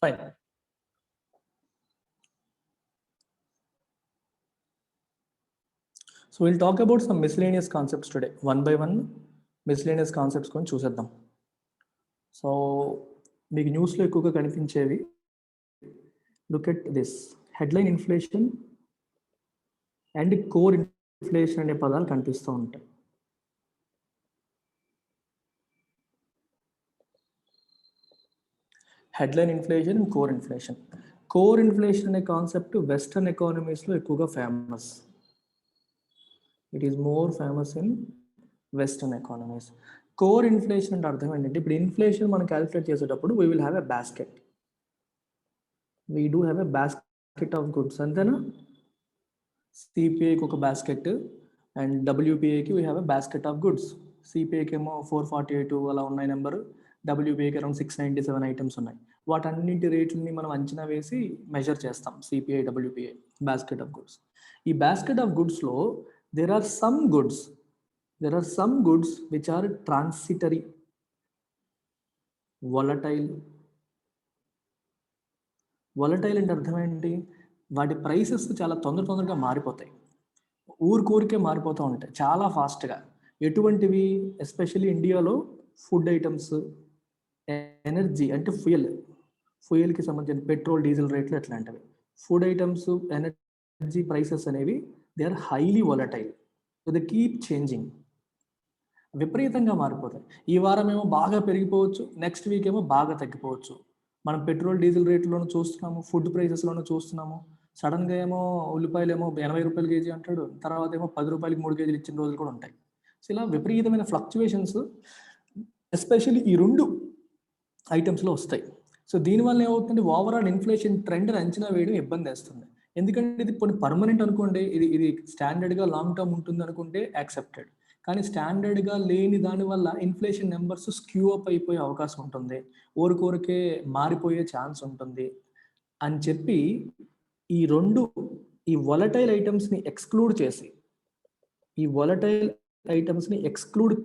Fine. So we'll talk about some miscellaneous concepts today. One by one, miscellaneous concepts కొని చూసేద్దాం. So మీకు న్యూస్లో ఎక్కువగా కనిపించేవి, look at this, headline inflation and core inflation అనే పదాలు కనిపిస్తూ ఉంటాయి. Headline inflation and core inflation. Core inflation అనే కాన్సెప్ట్ వెస్టర్న్ ఎకానమీస్లో ఎక్కువగా famous. It is more famous in western economies. Core inflation అంటే అర్థం ఏంటంటే, ఇప్పుడు ఇన్ఫ్లేషన్ మనం క్యాలిక్యులేట్ చేసేటప్పుడు we will have a basket. We do have a basket of goods, అంతేనా? సిపిఐకి ఒక బాస్కెట్ అండ్ డబ్ల్యూపిఐకి we have a basket of goods. సిపిఐకి ఏమో 448 అలా ఉన్నాయి నెంబరు, డబ్ల్యూపిఐకి అరౌండ్ 697 ఐటమ్స్ ఉన్నాయి. వాటన్నింటి రేట్లని మనం అంచనా వేసి మెజర్ చేస్తాం. CPI, WPI, basket of goods. ఈ బాస్కెట్ ఆఫ్ గుడ్స్లో there are some goods which are transitory, volatile అంటే అర్థం ఏంటి? వాటి ప్రైసెస్ చాలా తొందరగా మారిపోతాయి, ఊరికే మారిపోతూ ఉంటాయి చాలా ఫాస్ట్గా. ఎటువంటివి? ఎస్పెషల్లీ ఇండియాలో ఫుడ్ ఐటమ్స్, ఎనర్జీ అంటే ఫ్యూయల్కి సంబంధించిన పెట్రోల్, డీజిల్ రేట్లు ఎట్లాంటివి. ఫుడ్ ఐటమ్స్, ఎనర్జీ ప్రైసెస్ అనేవి they are highly volatile. So they keep changing, విపరీతంగా మారిపోతాయి. ఈ వారం ఏమో బాగా పెరిగిపోవచ్చు, నెక్స్ట్ వీక్ ఏమో బాగా తగ్గిపోవచ్చు. మనం పెట్రోల్, డీజిల్ రేట్లోనూ చూస్తున్నాము, ఫుడ్ ప్రైసెస్లోనూ చూస్తున్నాము. సడన్గా ఏమో ఉల్లిపాయలు ఏమో 80 రూపాయలు కేజీ అంటాడు, తర్వాత ఏమో 10 రూపాయలకి 3 కేజీలు ఇచ్చిన రోజులు కూడా ఉంటాయి. సో ఇలా విపరీతమైన ఫ్లక్చువేషన్స్ ఎస్పెషల్లీ ఈ 2 ఐటమ్స్లో వస్తాయి. సో దీనివల్ల ఏమవుతుంది, ఓవరాల్ ఇన్ఫ్లేషన్ ట్రెండ్ని అంచనా వేయడం ఇబ్బంది వేస్తుంది. ఎందుకంటే ఇది కొన్ని పర్మనెంట్ అనుకోండి, ఇది స్టాండర్డ్గా లాంగ్ టర్మ్ ఉంటుంది అనుకుంటే యాక్సెప్టెడ్. కానీ స్టాండర్డ్గా లేని దానివల్ల ఇన్ఫ్లేషన్ నెంబర్స్ స్క్యూ అప్ అయిపోయే అవకాశం ఉంటుంది, ఊరికే మారిపోయే ఛాన్స్ ఉంటుంది అని చెప్పి ఈ వాలటైల్ ఐటమ్స్ని ఎక్స్క్లూడ్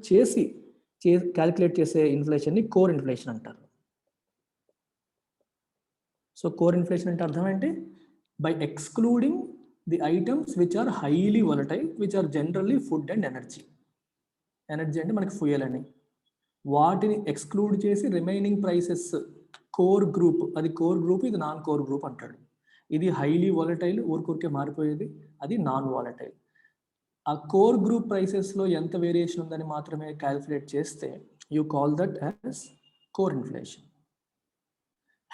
చేసి క్యాలిక్యులేట్ చేసే ఇన్ఫ్లేషన్ని కోర్ ఇన్ఫ్లేషన్ అంటారు. సో కోర్ ఇన్ఫ్లేషన్ అంటే అర్థం ఏంటి? By excluding the items which are highly volatile, which are generally food and energy. Energy అంటే మనకి ఫ్యూయల్ అని, వాటిని ఎక్స్క్లూడ్ చేసి రిమైనింగ్ ప్రైసెస్ కోర్ గ్రూప్, అది కోర్ గ్రూప్, ఇది నాన్ కోర్ గ్రూప్ అంటాడు. ఇది హైలీ వాలటైల్, ఊరికే మారిపోయేది, అది నాన్ వాలటైల్. ఆ కోర్ గ్రూప్ ప్రైసెస్లో ఎంత వేరియేషన్ ఉందని మాత్రమే క్యాలిక్యులేట్ చేస్తే you call that as core inflation.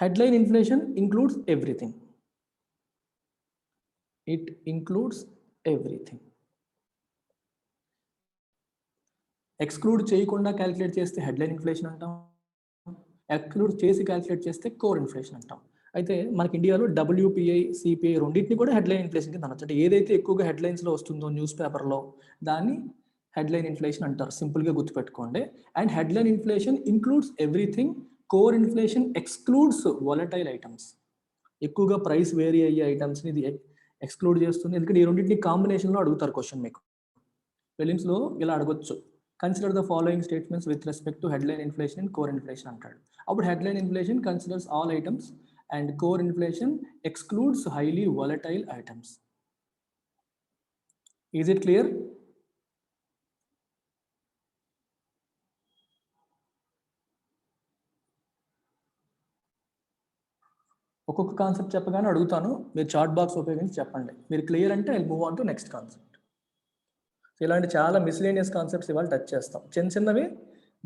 Headline inflation includes everything. It includes everything. Exclude చేయకుండా క్యాలిక్యులేట్ చేస్తే హెడ్లైన్ ఇన్ఫ్లేషన్ అంటాం, ఎక్స్క్లూడ్ చేసి క్యాలిక్యులేట్ చేస్తే కోర్ ఇన్ఫ్లేషన్ అంటాం. అయితే మనకి ఇండియాలో డబ్ల్యూపిఐ, సిపిఐ రెండింటిని కూడా హెడ్లైన్ ఇన్ఫ్లేషన్ కింద అనొచ్చు. అంటే ఏదైతే ఎక్కువగా హెడ్లైన్స్లో వస్తుందో న్యూస్ పేపర్లో, దాన్ని హెడ్లైన్ ఇన్ఫ్లేషన్ అంటారు. సింపుల్గా గుర్తుపెట్టుకోండి. And headline inflation includes everything. Core inflation excludes volatile items, ఎక్కువగా ప్రైస్ వేరీ అయ్యే ఐటమ్స్ని ఇది ఎక్స్క్లూడ్ చేస్తుంది. ఎందుకంటే ఈ రెండింటిని కాంబినేషన్లో అడుగుతారు క్వశ్చన్. మీకు ప్రిలిమ్స్లో ఇలా అడగొచ్చు, consider the following statements with respect to headline inflation and core inflation అంటాడు. అప్పుడు headline inflation considers all items and core inflation excludes highly volatile items. Is it clear? ఒక్కొక్క కాన్సెప్ట్ చెప్పగానే అడుగుతాను, మీరు చాట్ బాక్స్ ఉపయోగించి చెప్పండి. మీరు క్లియర్ అంటే I move on to next concept. ఇలాంటి చాలా మిస్లేనియస్ కాన్సెప్ట్స్ ఇవాళ టచ్ చేస్తాం, చిన్నవి,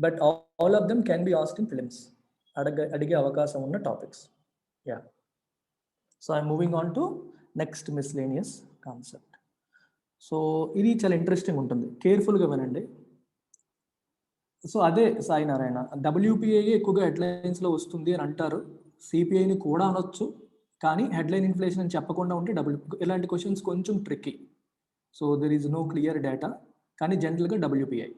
but all of them can be asked in films. అడిగే అవకాశం ఉన్న topics. Yeah, so I'm moving on to next miscellaneous concept. So ఇది చాలా ఇంట్రెస్టింగ్ ఉంటుంది, కేర్ఫుల్గా వినండి. సో అదే సాయినారాయణ, డబ్ల్యూపిఐ ఎక్కువగా హెడ్లైన్స్లో వస్తుంది అని అంటారు, సిపిఐని కూడా అనొచ్చు, కానీ హెడ్లైన్ ఇన్ఫ్లేషన్ అని చెప్పకుండా ఉంటే ఇలాంటి క్వశ్చన్స్ కొంచెం tricky. So there is no clear data, కానీ జనరల్గా డబ్ల్యూపిఐ.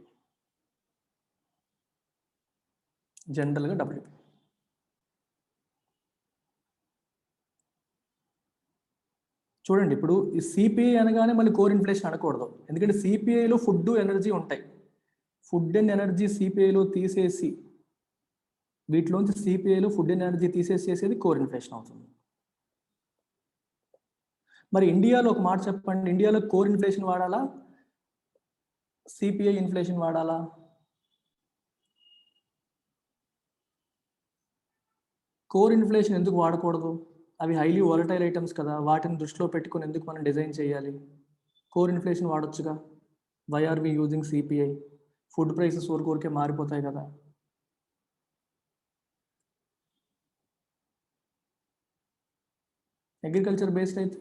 చూడండి, ఇప్పుడు ఈ సిపిఐ అనగానే మళ్ళీ కోర్ ఇన్ఫ్లేషన్ అనకూడదు, ఎందుకంటే సిపిఐలో ఫుడ్, ఎనర్జీ ఉంటాయి. ఫుడ్ అండ్ ఎనర్జీ సిపిఐలో తీసేసి వీటిలోంచి సిపిఐలో ఫుడ్ అండ్ ఎనర్జీ తీసేసేది కోర్ ఇన్ఫ్లేషన్ అవుతుంది. మరి ఇండియాలో ఒక మాట చెప్పండి, ఇండియాలో కోర్ ఇన్ఫ్లేషన్ వాడాలా, సిపిఐ ఇన్ఫ్లేషన్ వాడాలా? కోర్ ఇన్ఫ్లేషన్ ఎందుకు వాడకూడదు? అవి హైలీ వాలటైల్ ఐటమ్స్ కదా, వాటిని దృష్టిలో పెట్టుకొని ఎందుకు మనం డిజైన్ చేయాలి? కోర్ ఇన్ఫ్లేషన్ వాడొచ్చుగా. Why are we using CPI? Food prices ఊరికే మారిపోతాయి కదా. అగ్రికల్చర్ బేస్డ్ అయితే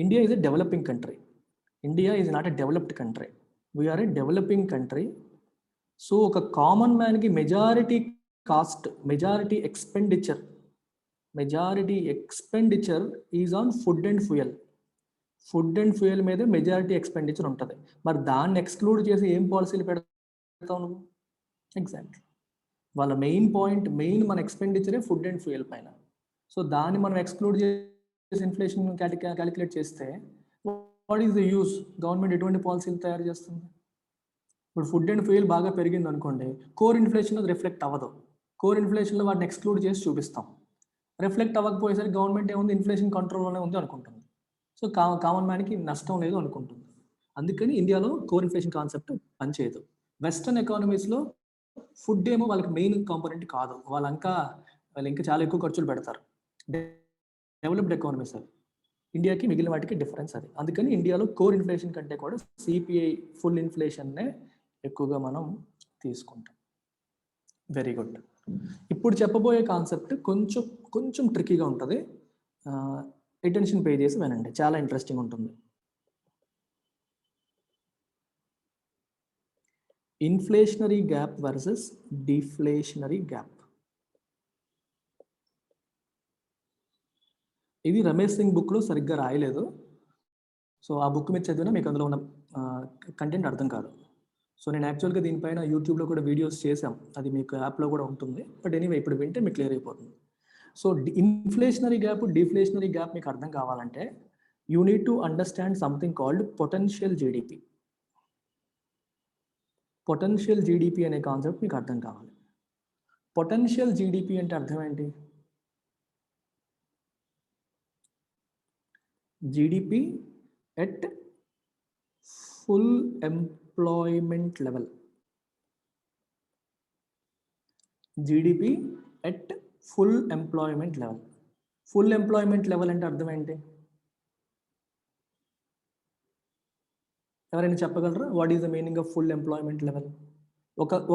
India is a developing country. India is not a developed country, we are a developing country. So ఒక కామన్ మ్యాన్కి majority cost, majority expenditure is on food and fuel. Food and fuel మీద majority expenditure ఉంటుంది. మరి దాన్ని exclude చేసి ఏం పాలసీలు పెడతావు నువ్వు? ఎగ్జాక్ట్లీ, వాళ్ళ మెయిన్ మన ఎక్స్పెండిచరే ఫుడ్ అండ్ ఫ్యూయల్ పైన. సో దాన్ని మనం ఎక్స్క్లూడ్ చేసి ఇన్ఫ్లేషన్ క్యాలిక్యులేట్ చేస్తే what is the use? Government ఎటువంటి పాలసీలు తయారు చేస్తుంది? ఇప్పుడు ఫుడ్ అండ్ ఫ్యూయల్ బాగా పెరిగింది అనుకోండి, కోర్ ఇన్ఫ్లేషన్లో రిఫ్లెక్ట్ అవ్వదు. కోర్ ఇన్ఫ్లేషన్లో వాటిని ఎక్స్క్లూడ్ చేసి చూపిస్తాం. రిఫ్లెక్ట్ అవ్వకపోయేసరికి గవర్నమెంట్ ఏముంది, ఇన్ఫ్లేషన్ కంట్రోల్లోనే ఉంది అనుకుంటుంది. సో కామన్ మ్యాన్కి నష్టం లేదు అనుకుంటుంది. అందుకని ఇండియాలో కోర్ ఇన్ఫ్లేషన్ కాన్సెప్ట్ పనిచేయదు. వెస్టర్న్ ఎకానమీస్లో ఫుడ్ ఏమో వాళ్ళకి మెయిన్ కాంపోనెంట్ కాదు, వాళ్ళు ఇంకా చాలా ఎక్కువ ఖర్చులు పెడతారు. డెవలప్డ్ ఎకానమీస్ అవి. ఇండియాకి మిగిలిన వాటికి డిఫరెన్స్ అది. అందుకని ఇండియాలో కోర్ ఇన్ఫ్లేషన్ కంటే కూడా సిపిఐ ఫుల్ ఇన్ఫ్లేషన్నే ఎక్కువగా మనం తీసుకుంటాం. Very good. ఇప్పుడు చెప్పబోయే కాన్సెప్ట్ కొంచెం ట్రికీగా ఉంటుంది. అటెన్షన్ పే చేసి వినండి, చాలా ఇంట్రెస్టింగ్ ఉంటుంది. Inflationary gap versus deflationary gap. ఇది రమేష్ సింగ్ బుక్లో సరిగ్గా రాయలేదు. సో ఆ బుక్ మీరు చదివినా మీకు అందులో ఉన్న కంటెంట్ అర్థం కాదు. సో నేను యాక్చువల్గా దీనిపైన యూట్యూబ్లో కూడా వీడియోస్ చేశాం, అది మీకు యాప్లో కూడా ఉంటుంది. బట్ ఎనీవే ఇప్పుడు వింటే మీకు క్లియర్ అయిపోతుంది. సో ఇన్ఫ్లేషనరీ గ్యాప్, డిఫ్లేషనరీ గ్యాప్ మీకు అర్థం కావాలంటే you need to understand something called potential GDP. Potential GDP అనే కాన్సెప్ట్ మీకు అర్థం కావాలి. పొటెన్షియల్ జీడిపి అంటే అర్థం ఏంటి? GDP at full employment level. GDP at full employment level. Full employment level అంటే అర్థం ఏంటి? ఎవరైనా చెప్పగలరా? What is the meaning of full employment level?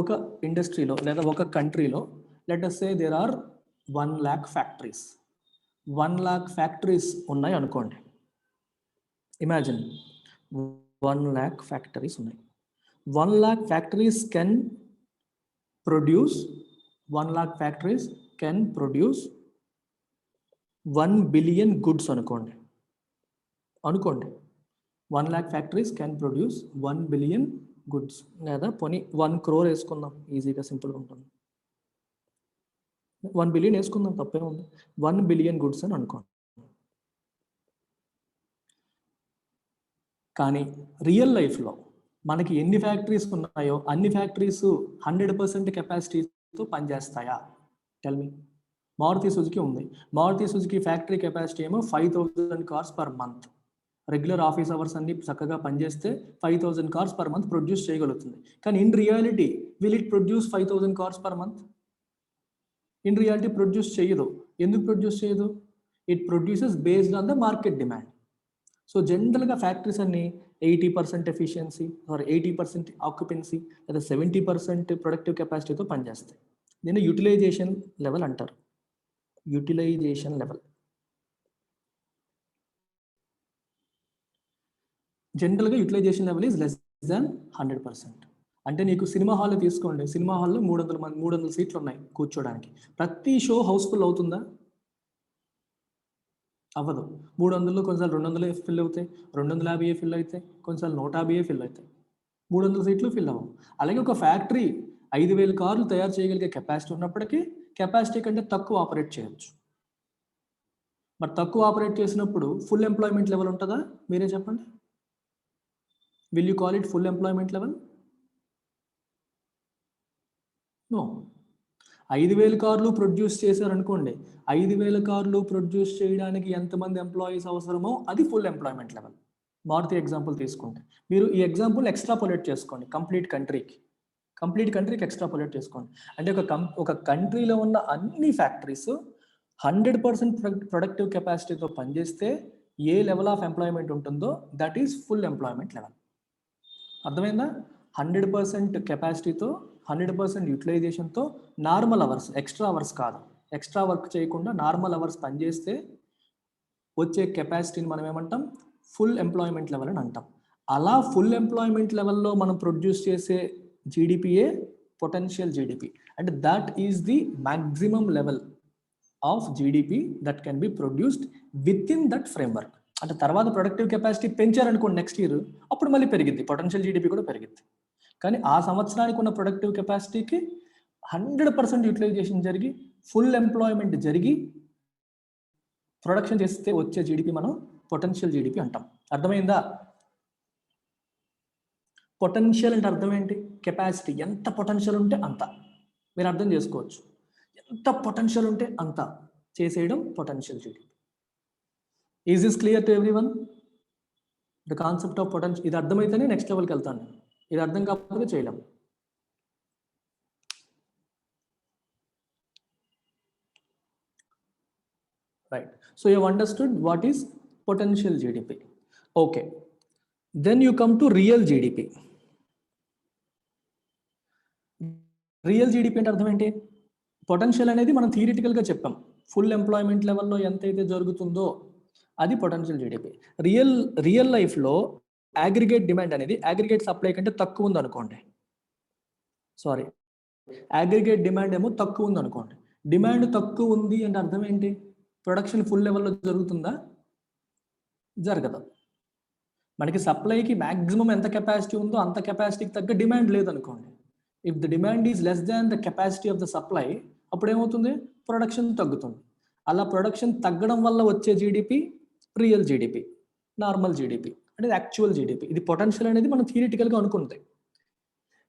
ఒక ఇండస్ట్రీలో లేదా ఒక కంట్రీలో let us say there are 1 lakh factories. 1 lakh factories ఉన్నాయి అనుకోండి. ఇమాజిన్ 1 lakh ఫ్యాక్టరీస్ ఉన్నాయి. 1 lakh factories can produce 1 lakh factories can produce 1 billion goods అనుకోండి. 1 lakh factories can produce 1 billion goods, లేదా పోనీ 1 crore వేసుకుందాం, ఈజీగా సింపుల్గా ఉంటుంది. 1 బిలియన్ వేసుకుందాం, తప్పే ఉంది. 1 బిలియన్ గుడ్స్ అని అనుకోండి. కానీ రియల్ లైఫ్లో మనకి ఎన్ని ఫ్యాక్టరీస్ ఉన్నాయో అన్ని ఫ్యాక్టరీస్ 100% కెపాసిటీతో పనిచేస్తాయా? Tell me. మారుతి సుజుకి ఉంది. మారుతి సుజుకి ఫ్యాక్టరీ కెపాసిటీ ఏమో 5000 cars per month. Regular office hours అన్ని చక్కగా పనిచేస్తే 5000 కార్స్ పర్ మంత్ ప్రొడ్యూస్ చేయగలుగుతుంది. కానీ in reality will it produce 5000 cars per month? In reality produce చేయదు. ఎందుకు ప్రొడ్యూస్ చేయదు? It produces based on the market demand. So జనరల్గా ఫ్యాక్టరీస్ అన్ని 80% ఎఫిషియన్సీ, 80% ఆక్యుపెన్సీ లేదా 70% ప్రొడక్టివ్ కెపాసిటీతో పనిచేస్తాయి. దీన్ని యూటిలైజేషన్ లెవెల్ అంటారు. యూటిలైజేషన్ లెవెల్ జనరల్గా utilisation level is less than 100%. అంటే నీకు సినిమా హాల్ తీసుకోండి, సినిమా హాల్లో 300 సీట్లు ఉన్నాయి కూర్చోడానికి. ప్రతి షో హౌస్ఫుల్ అవుతుందా? అవ్వదు. 300లో కొన్నిసార్లు 200 ఫిల్ అవుతాయి, 250 ఫిల్ అవుతాయి, కొన్నిసార్లు 150 ఫిల్ అవుతాయి. 300 సీట్లు ఫిల్ అవ్వవు. అలాగే ఒక ఫ్యాక్టరీ 5000 కార్లు తయారు చేయగలిగే కెపాసిటీ ఉన్నప్పటికీ కెపాసిటీ కంటే తక్కువ ఆపరేట్ చేయొచ్చు. మరి తక్కువ ఆపరేట్ చేసినప్పుడు ఫుల్ ఎంప్లాయ్మెంట్ లెవెల్ ఉంటుందా? మీరే చెప్పండి. Will you call it full employment level? No. 5,000 కార్లు ప్రొడ్యూస్ చేశారనుకోండి, 5,000 కార్లు ప్రొడ్యూస్ చేయడానికి ఎంతమంది ఎంప్లాయీస్ అవసరమో అది full employment level. Maruti example తీసుకుంటే మీరు ఈ ఎగ్జాంపుల్ ఎక్స్ట్రాపోలేట్ చేసుకోండి కంప్లీట్ కంట్రీకి ఎక్స్ట్రాపోలేట్ చేసుకోండి. అంటే ఒక కంట్రీలో ఉన్న అన్ని ఫ్యాక్టరీస్ 100% ప్రొడక్టివ్ కెపాసిటీతో పనిచేస్తే ఏ లెవెల్ ఆఫ్ ఎంప్లాయ్మెంట్ ఉంటుందో that is full employment level. అర్థమైందా? 100% కెపాసిటీతో 100% యూటిలైజేషన్తో నార్మల్ అవర్స్, ఎక్స్ట్రా అవర్స్ కాదు, ఎక్స్ట్రా వర్క్ చేయకుండా నార్మల్ అవర్స్ పనిచేస్తే వచ్చే కెపాసిటీని మనం ఏమంటాం? ఫుల్ ఎంప్లాయ్మెంట్ లెవెల్ అని అంటాం. అలా ఫుల్ ఎంప్లాయ్మెంట్ లెవెల్లో మనం ప్రొడ్యూస్ చేసే జీడిపియే పొటెన్షియల్ జీడిపి. అంటే that is the maximum level of GDP that can be produced with in that framework. అంటే తర్వాత ప్రొడక్టివ్ కెపాసిటీ పెంచారనుకోండి నెక్స్ట్ ఇయర్, అప్పుడు మళ్ళీ పెరిగిద్ది, పొటెన్షియల్ జీడిపి కూడా పెరిగిద్ది. కానీ ఆ సంవత్సరానికి ఉన్న ప్రొడక్టివ్ కెపాసిటీకి 100% యూటిలైజేషన్ జరిగి ఫుల్ ఎంప్లాయ్మెంట్ జరిగి ప్రొడక్షన్ చేస్తే వచ్చే జీడిపి మనం పొటెన్షియల్ జీడిపి అంటాం. అర్థమైందా? పొటెన్షియల్ అంటే అర్థం ఏంటి? కెపాసిటీ. ఎంత పొటెన్షియల్ ఉంటే అంత. మీరు అర్థం చేసుకోవచ్చు, ఎంత పొటెన్షియల్ ఉంటే అంత చేసేయడం potential GDP. Is this clear to everyone? The concept of potential. ఇది అర్థమైతేనే నెక్స్ట్ లెవెల్కి వెళ్తాను. ఇది అర్థం కాకపోతే చేయలేం. Right. So you have understood what is potential GDP. Okay. Then you come to real GDP. Real GDP అంటే అర్థం ఏంటి? పొటెన్షియల్ అనేది మనం థియరిటికల్గా చెప్పాం, ఫుల్ ఎంప్లాయ్మెంట్ లెవెల్లో ఎంతైతే జరుగుతుందో అది పొటెన్షియల్ జీడిపి. రియల్ లైఫ్లో అగ్రిగేట్ డిమాండ్ అనేది అగ్రిగేట్ సప్లై కంటే తక్కువ ఉంది అనుకోండి, సారీ అగ్రిగేట్ డిమాండ్ ఏమో తక్కువ ఉంది అనుకోండి. డిమాండ్ తక్కువ ఉంది అంటే అర్థం ఏంటి? ప్రొడక్షన్ ఫుల్ లెవెల్లో జరుగుతుందా? జరగదు. మనకి సప్లైకి మ్యాక్సిమం ఎంత కెపాసిటీ ఉందో అంత కెపాసిటీకి తగ్గ డిమాండ్ లేదనుకోండి. If the demand is less than the capacity of the supply, అప్పుడు ఏమవుతుంది? ప్రొడక్షన్ తగ్గుతుంది. అలా ప్రొడక్షన్ తగ్గడం వల్ల వచ్చే GDP real GDP, normal GDP అంటే యాక్చువల్ జీడిపి. ఇది పొటెన్షియల్ అనేది మనం థియరిటికల్గా అనుకుంటాయి.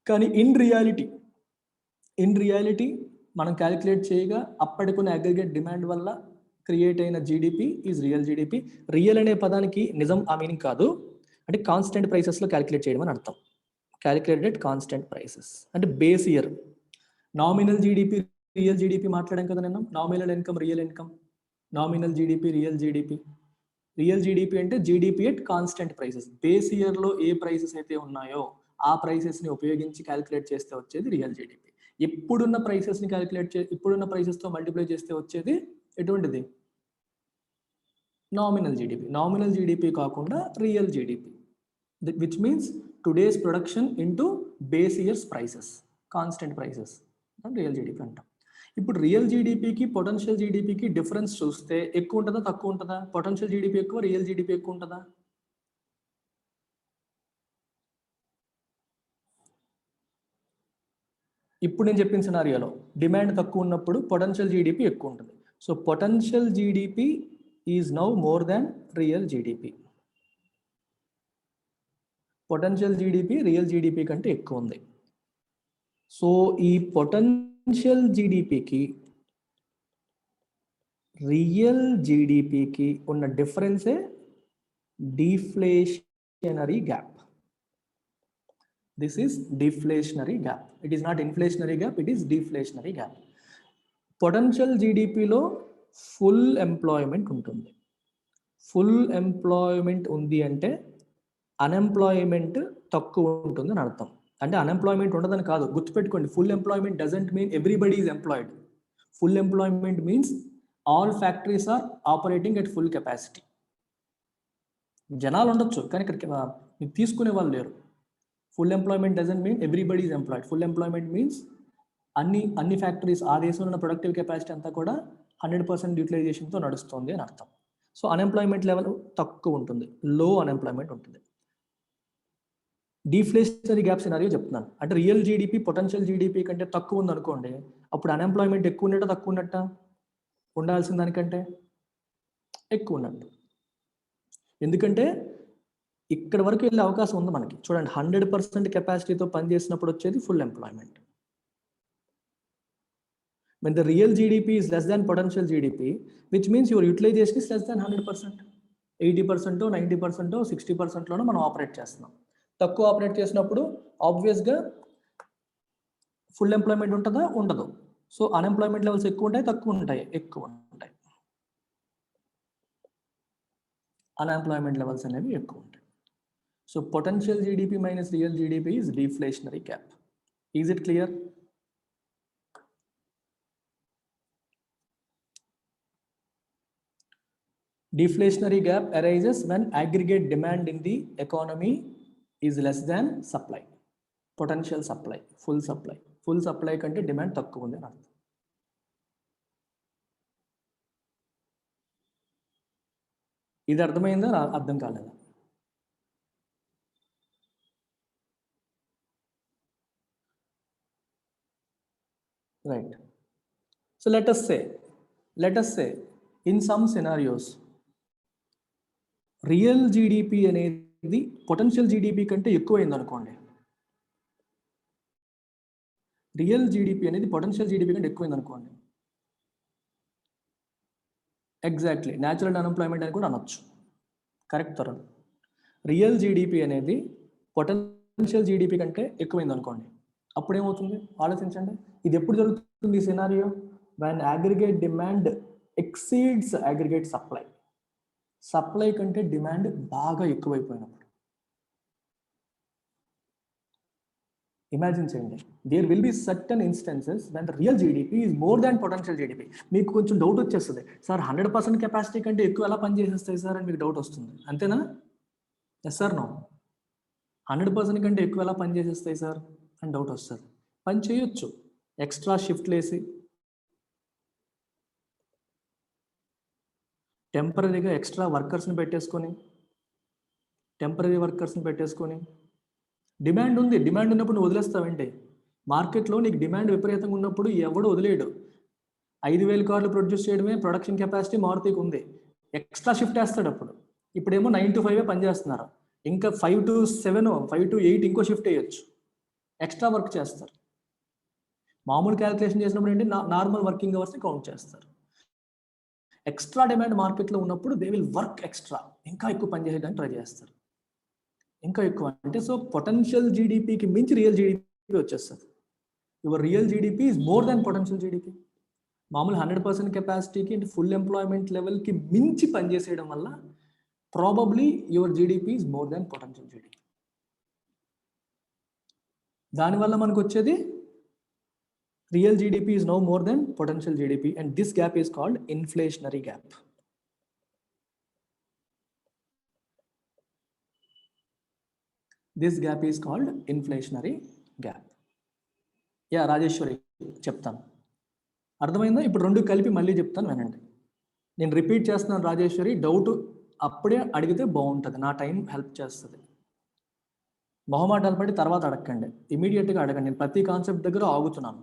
కానీ ఇన్ రియాలిటీ మనం క్యాలిక్యులేట్ చేయగా అప్పటికున్న అగ్రిగేట్ డిమాండ్ వల్ల క్రియేట్ అయిన GDP is real GDP. Real అనే పదానికి నిజం ఆ మీనింగ్ కాదు, అంటే కాన్స్టెంట్ ప్రైసెస్లో క్యాలిక్యులేట్ చేయడం అని అర్థం. క్యాలిక్యులేటెడ్ కాన్స్టెంట్ ప్రైసెస్ అంటే base year. Nominal GDP, real GDP మాట్లాడాం కదా నేను. Nominal income, real income, nominal GDP, real GDP. Real GDP అంటే GDP at constant prices. Base ఇయర్లో ఏ ప్రైసెస్ అయితే ఉన్నాయో ఆ ప్రైసెస్ని ఉపయోగించి క్యాలిక్యులేట్ చేస్తే వచ్చేది రియల్ జీడిపి. ఇప్పుడున్న ప్రైసెస్ని ఇప్పుడున్న ప్రైసెస్తో మల్టిప్లై చేస్తే వచ్చేది ఎటువంటిది? Nominal GDP. నామినల్ జీడిపి కాకుండా real GDP, which means today's production into base years prices, constant prices అని రియల్ జీడిపి అంటాం. ఇప్పుడు రియల్ జీడిపికి పొటెన్షియల్ జీడిపికి డిఫరెన్స్ చూస్తే ఎక్కువ ఉంటుందా తక్కువ ఉంటుందా? పొటెన్షియల్ జీడిపి ఎక్కువ, రియల్ జీడిపి ఎక్కువ ఉంటుందా? ఇప్పుడు నేను చెప్పిన సినారియోలో డిమాండ్ తక్కువ ఉన్నప్పుడు పొటెన్షియల్ జీడిపి ఎక్కువ ఉంటుంది. So potential GDP is now more than real GDP. Potential GDP real GDP కంటే ఎక్కువ ఉంది. సో ఈ పొటెన్షియల్ జీడిపికి రియల్ జీడిపికి ఉన్న డిఫరెన్సే డిఫ్లేషనరీ gap. This is deflationary gap. It is not inflationary gap, it is deflationary gap. Potential GDP లో full employment ఉంటుంది. Full employment ఉంది అంటే unemployment తక్కువ ఉంటుంది అని అర్థం. అంటే అన్ఎంప్లాయ్మెంట్ ఉండదని కాదు, గుర్తుపెట్టుకోండి. Full employment doesn't mean everybody is employed. Full employment means all factories are operating at full capacity. జనాలు ఉండొచ్చు కానీ ఇక్కడ మీకు తీసుకునే వాళ్ళు లేరు. Full employment doesn't mean everybody is employed. Full employment means అన్ని ఫ్యాక్టరీస్, ఆ దేశంలో ఉన్న ప్రొడక్టివ్ కెపాసిటీ అంతా కూడా 100% యూటిలైజేషన్తో నడుస్తుంది అని అర్థం. సో అన్ఎంప్లాయ్మెంట్ లెవెల్ తక్కువ ఉంటుంది, లో అన్ఎంప్లాయ్మెంట్ ఉంటుంది. డిఫ్లేషనరీ గ్యాప్ సినారియో చెప్తున్నాను. అంటే రియల్ జీడిపి పొటెన్షియల్ జీడిపి కంటే తక్కువ ఉంది అనుకోండి, అప్పుడు అన్ఎంప్లాయ్మెంట్ ఎక్కువ ఉన్నట్ట తక్కువ ఉన్నట్ట? ఉండాల్సిన దానికంటే ఎక్కువ ఉన్నట్టు. ఎందుకంటే ఇక్కడ వరకు వెళ్ళే అవకాశం ఉంది మనకి. చూడండి, 100% కెపాసిటీతో పనిచేసినప్పుడు వచ్చేది full employment. when the real GDP is less than potential GDP, which means your utilization is less than 100%. 80%, 90%, 60%లోనూ మనం ఆపరేట్ చేస్తున్నాం. తక్కువ ఆపరేట్ చేసినప్పుడు ఆబ్వియస్గా ఫుల్ ఎంప్లాయ్మెంట్ ఉంటుందా? ఉండదు. సో అన్ఎంప్లాయ్మెంట్ లెవెల్స్ ఎక్కువ ఉంటాయి, తక్కువ ఉంటాయి, ఎక్కువ ఉంటాయి. అన్ఎంప్లాయ్మెంట్ లెవెల్స్ అనేవి ఎక్కువ ఉంటాయి. So potential GDP minus real GDP is deflationary gap. Is it clear? Deflationary gap arises when aggregate demand in the economy is less than supply. Potential supply, full supply. Full supply కంటే demand తక్కువ ఉంది అని అర్థం. ఇది అర్థమైందా? అర్థం కాలేదా? Right. So let us say in some scenarios real GDP అనేది పొటెన్షియల్ జీడిపి కంటే ఎక్కువైంది అనుకోండి. రియల్ జీడిపి అనేది పొటెన్షియల్ జీడిపి కంటే ఎక్కువైంది అనుకోండి. ఎగ్జాక్ట్లీ, న్యాచురల్ అన్ఎంప్లాయ్మెంట్ అని కూడా అనొచ్చు. కరెక్ట్ తరుణ్. రియల్ జీడిపి అనేది పొటెన్షియల్ జీడిపి కంటే ఎక్కువైంది అనుకోండి. అప్పుడు ఏమవుతుంది ఆలోచించండి. ఇది ఎప్పుడు జరుగుతుంది? Scenario when aggregate demand exceeds aggregate supply. Supply కంటే డిమాండ్ బాగా ఎక్కువైపోయినప్పుడు. ఇమాజిన్ చేయండి, there will be certain instances when the real GDP is more than potential GDP. మీకు కొంచెం డౌట్ వచ్చేస్తుంది, సార్ 100% కెపాసిటీ కంటే ఎక్కువ ఎలా పనిచేసేస్తాయి సార్ అని మీకు డౌట్ వస్తుంది. అంతేనా? Yes sir no? 100% కంటే ఎక్కువ ఎలా పనిచేసేస్తాయి సార్ అని డౌట్ వస్తుంది. పని చేయొచ్చు, ఎక్స్ట్రా షిఫ్ట్లు వేసి టెంపరీగా ఎక్స్ట్రా వర్కర్స్ని పెట్టేసుకొని డిమాండ్ ఉంది. డిమాండ్ ఉన్నప్పుడు నువ్వు వదిలేస్తావంటే, మార్కెట్లో నీకు డిమాండ్ విపరీతంగా ఉన్నప్పుడు ఎవడు వదిలేడు. 5,000 కార్లు ప్రొడ్యూస్ చేయడమే ప్రొడక్షన్ కెపాసిటీ మారుతికి ఉంది. ఎక్స్ట్రా షిఫ్ట్ వేస్తాడు అప్పుడు. ఇప్పుడేమో 9 to 5 పనిచేస్తున్నారు, ఇంకా 5 to 7, 5 to 8 ఇంకో షిఫ్ట్ వేయచ్చు, ఎక్స్ట్రా వర్క్ చేస్తారు. మామూలు క్యాలిక్యులేషన్ చేసినప్పుడు ఏంటి, నార్మల్ వర్కింగ్ అవర్స్ని కౌంట్ చేస్తారు. ఎక్స్ట్రా డిమాండ్ మార్కెట్లో ఉన్నప్పుడు దే విల్ వర్క్ ఎక్స్ట్రా, ఇంకా ఎక్కువ పనిచేయడానికి ట్రై చేస్తారు, ఇంకా ఎక్కువ. అంటే సో పొటెన్షియల్ జీడిపికి మించి రియల్ జీడిపి వచ్చేస్తుంది. Your real GDP is more than potential GDP. మామూలు 100% కెపాసిటీకి అంటే ఫుల్ ఎంప్లాయ్మెంట్ లెవెల్కి మించి పనిచేసేయడం వల్ల probably your GDP is more than potential GDP. దానివల్ల మనకు వచ్చేది real GDP is now more than potential GDP, and this gap is called inflationary gap. This gap is called inflationary gap. Yeah Rajeshwari చెప్తాను, అర్థమైందా? ఇప్పుడు రెండు కలిపి మళ్ళీ చెప్తాను, వినండి. నేను రిపీట్ చేస్తున్నాను రాజేశ్వరి, డౌట్ అప్పుడే అడిగితే బాగుంటుంది, నా టైం హెల్ప్ చేస్తుంది. మొహమాటాలు పడి తర్వాత అడగండి, ఇమీడియట్గా అడగండి. నేను ప్రతి కాన్సెప్ట్ దగ్గర ఆగుతున్నాను,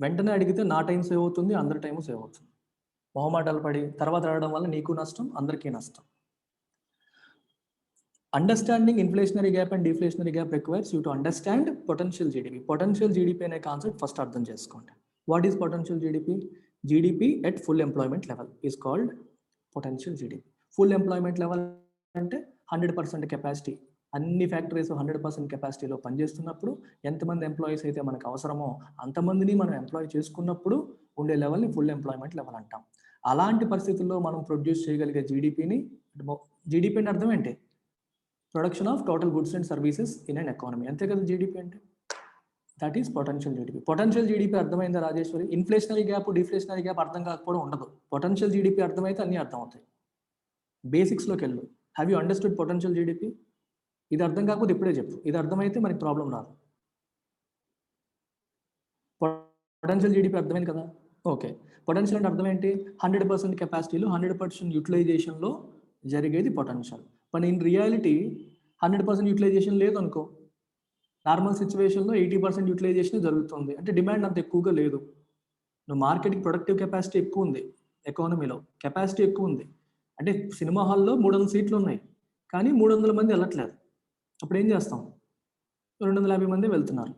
వెంటనే అడిగితే నా టైం సేవ్ అవుతుంది, అందరి టైము సేవ్ అవుతుంది. మొహమాటాలు పడి తర్వాత అడగడం వల్ల నీకు నష్టం, అందరికీ నష్టం. Understanding inflationary gap and deflationary gap requires you to understand potential GDP. Potential GDP అనే కాన్సెప్ట్ ఫస్ట్ అర్థం చేసుకోండి. What is potential GDP? GDP at full employment level is called potential GDP. Full employment level అంటే 100% capacity, అన్ని factories 100% కెపాసిటీలో పనిచేస్తున్నప్పుడు ఎంతమంది employees అయితే మనకు అవసరమో అంతమందిని మనం ఎంప్లాయ్ చేసుకున్నప్పుడు ఉండే లెవెల్ని ఫుల్ ఎంప్లాయ్మెంట్ లెవెల్ అంటాం. అలాంటి పరిస్థితుల్లో మనం ప్రొడ్యూస్ చేయగలిగే జీడిపిని, జీడిపి అంటే అర్థం ఏంటి? Production of total goods and services in an economy, అంతే కదా జీడిపి అంటే. That is potential GDP. Potential GDP అర్థమైందా రాజేశ్వరి? ఇన్ఫ్లేషనరీ గ్యాప్, డిఫ్లేషనరీ గ్యాప్ అర్థం కాకపోవడం ఉండదు. పొటెన్షియల్ జీడిపి అర్థమైతే అన్నీ అర్థం అవుతాయి. బేసిక్స్లోకి వెళ్ళు. Have you understood potential GDP? ఇది అర్థం కాకపోతే ఇప్పుడే చెప్పు, ఇది అర్థమైతే మనకి ప్రాబ్లం రాదు. పొటెన్షియల్ జీడిపి అర్థమైంది కదా? ఓకే. పొటెన్షియల్ అంటే అర్థం ఏంటి? 100% కెపాసిటీలో 100% యూటిలైజేషన్లో జరిగేది పొటెన్షియల్. కానీ ఇన్ రియాలిటీ 100% యూటిలైజేషన్ లేదనుకో, నార్మల్ సిచ్యువేషన్లో 80% యూటిలైజేషన్ జరుగుతుంది, అంటే డిమాండ్ అంత ఎక్కువగా లేదు. నువ్వు మార్కెట్కి ప్రొడక్టివ్ కెపాసిటీ ఎక్కువ ఉంది, ఎకానమీలో కెపాసిటీ ఎక్కువ ఉంది, అంటే సినిమా హాల్లో 300 సీట్లు ఉన్నాయి కానీ 300 మంది వెళ్ళట్లేదు. అప్పుడు ఏం చేస్తాం? 250 మంది వెళ్తున్నారు.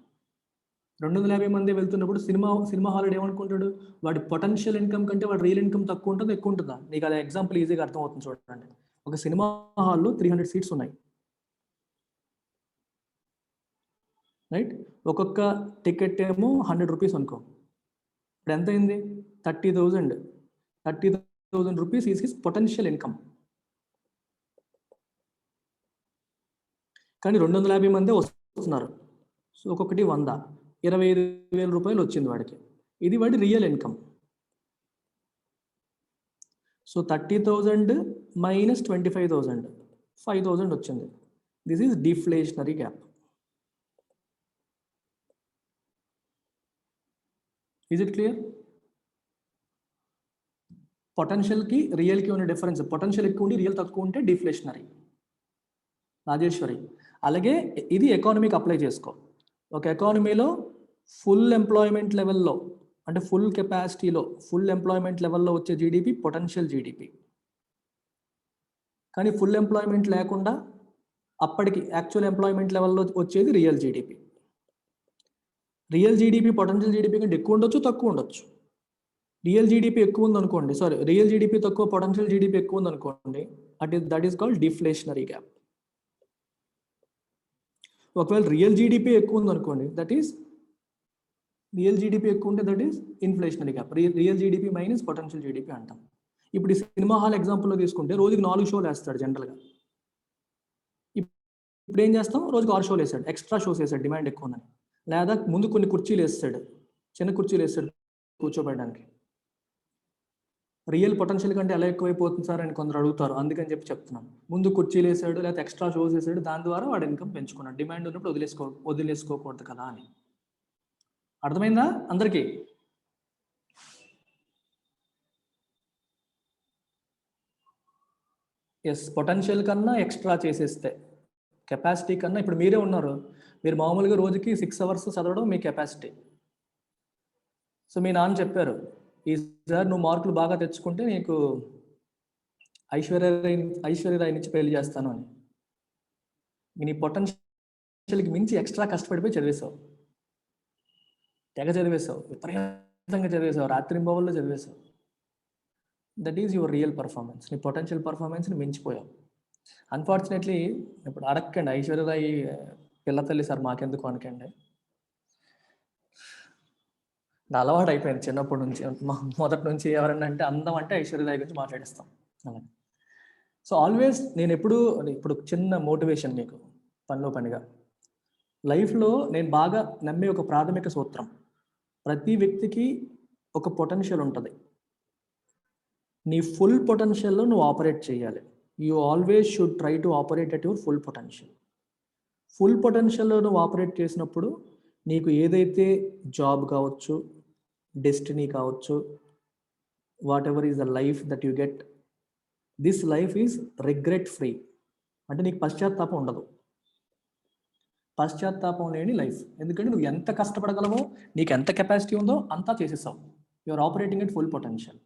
250 మంది వెళ్తున్నప్పుడు సినిమా హాల్ ఏమనుకుంటాడు, వాడి పొటెన్షియల్ ఇన్కమ్ కంటే వాడి రియల్ ఇన్కమ్ తక్కువ ఉంటుందా ఎక్కువ ఉంటుందా? నీకు అది ఎగ్జాంపుల్ ఈజీగా అర్థమవుతుంది చూడండి. ఒక సినిమా హాల్లో 300 సీట్స్ ఉన్నాయి, రైట్? ఒక్కొక్క టికెట్ ఏమో 100 రూపీస్ అనుకో, ఇప్పుడు ఎంత అయింది? 30,000 rupees is his potential income. కానీ 250 మందే వస్తున్నారు, సో ఒక్కొక్కటి 100, 25,000 రూపాయలు వచ్చింది వాడికి. ఇది వాడి రియల్ ఇన్కమ్. సో 30,000 మైనస్ 25,000, 5,000 వచ్చింది. This is deflationary gap. Is it clear? పొటెన్షియల్కి రియల్కి ఉన్న డిఫరెన్స్, పొటెన్షియల్ ఎక్కువ ఉండి రియల్ తక్కువ ఉంటే డిఫ్లేషనరీ. రాజేశ్వరి, అలాగే ఇది ఎకానమీకి అప్లై చేసుకో. ఒక ఎకానమీలో ఫుల్ ఎంప్లాయ్మెంట్ లెవెల్లో, అంటే ఫుల్ కెపాసిటీలో, ఫుల్ ఎంప్లాయ్మెంట్ లెవెల్లో వచ్చే జీడిపి పొటెన్షియల్ జీడిపి. కానీ ఫుల్ ఎంప్లాయ్మెంట్ లేకుండా అప్పటికి యాక్చువల్ ఎంప్లాయ్మెంట్ లెవెల్లో వచ్చేది real GDP. Real GDP potential GDP కంటే ఎక్కువ ఉండొచ్చు, తక్కువ ఉండొచ్చు. రియల్ జీడిపి ఎక్కువ ఉందనుకోండి, రియల్ జీడిపి తక్కువ, పొటెన్షియల్ జీడిపి ఎక్కువ ఉందనుకోండి, దట్ ఈస్ కాల్డ్ డిఫ్లేషనరీ గ్యాప్. ఒకవేళ రియల్ జీడిపి ఎక్కువ ఉందనుకోండి, రియల్ జీడిపి ఎక్కువ ఉంటే that is inflationary gap. Real GDP minus potential GDP అంటాం. ఇప్పుడు ఈ సినిమా హాల్ ఎగ్జాంపుల్లో తీసుకుంటే రోజుకి 4 షోలు వేస్తాడు జనరల్గా. ఇప్పుడు ఏం చేస్తాం, రోజుకి 6 షోలు వేస్తాడు, ఎక్స్ట్రా షోస్ వేస్తాడు డిమాండ్ ఎక్కువ ఉందని. లేదా ముందు కొన్ని కుర్చీలు వేస్తాడు, చిన్న కుర్చీలు వేస్తాడు కూర్చోబెట్టడానికి. రియల్ పొటెన్షియల్ కంటే ఎలా ఎక్కువైపోతుంది సార్ అని కొందరు అడుగుతారు, అందుకని చెప్పి చెప్తున్నాను. ముందు కుర్చీలు వేసాడు, లేకపోతే ఎక్స్ట్రా షోస్ వేసాడు, దాని ద్వారా వాడు ఇన్కమ్ పెంచుకున్నాడు. డిమాండ్ ఉన్నప్పుడు వదిలేసుకోకూడదు కదా అని. అర్థమైందా అందరికీ? ఎస్, పొటెన్షియల్ కన్నా ఎక్స్ట్రా చేసేస్తే, కెపాసిటీ కన్నా. ఇప్పుడు మీరే ఉన్నారు, మీరు మామూలుగా రోజుకి 6 అవర్స్ చదవడం మీ కెపాసిటీ. సో మీ నాన్న చెప్పారు, ఈసారి నువ్వు మార్కులు బాగా తెచ్చుకుంటే నీకు ఐశ్వర్యరాయ్ నుంచి పెళ్లి చేస్తాను అని. నీ పొటెన్షియల్కి మించి ఎక్స్ట్రా కష్టపడిపోయి చదివేశావు, తెగ చదివేశావు, విపరీతంగా చదివేశావు, రాత్రింబవల్లో చదివేశావు. That is your real performance. నీ పొటెన్షియల్ పర్ఫార్మెన్స్ని మించిపోయావు. అన్ఫార్చునేట్లీ ఇప్పుడు అడగండి, ఐశ్వర్యరాయ్ పిల్ల తల్లి సార్ మాకెందుకు అనకండి. అలవాటు అయిపోయింది చిన్నప్పటి నుంచి, మొదటి నుంచి ఎవరన్నా అంటే అందం అంటే ఐశ్వర్యరాయ్ గురించి మాట్లాడిస్తాం. సో ఆల్వేస్ నేను ఇప్పుడు చిన్న మోటివేషన్ మీకు పనిలో పనిగా, లైఫ్లో నేను బాగా నమ్మే ఒక ప్రాథమిక సూత్రం, ప్రతి వ్యక్తికి ఒక పొటెన్షియల్ ఉంటుంది. నీ ఫుల్ పొటెన్షియల్లో నువ్వు ఆపరేట్ చేయాలి. You always should try to operate at your full potential. Full పొటెన్షియల్లో నువ్వు ఆపరేట్ చేసినప్పుడు నీకు ఏదైతే జాబ్ కావచ్చు, డెస్టినీ కావచ్చు, whatever is the life that you get, this life is regret free. అంటే నీకు పశ్చాత్తాపం ఉండదు, పశ్చాత్తాపం లేని లైఫ్. ఎందుకంటే నువ్వు ఎంత కష్టపడగలవో, నీకు ఎంత కెపాసిటీ ఉందో అంతా చేసేసావు. You're operating at full potential.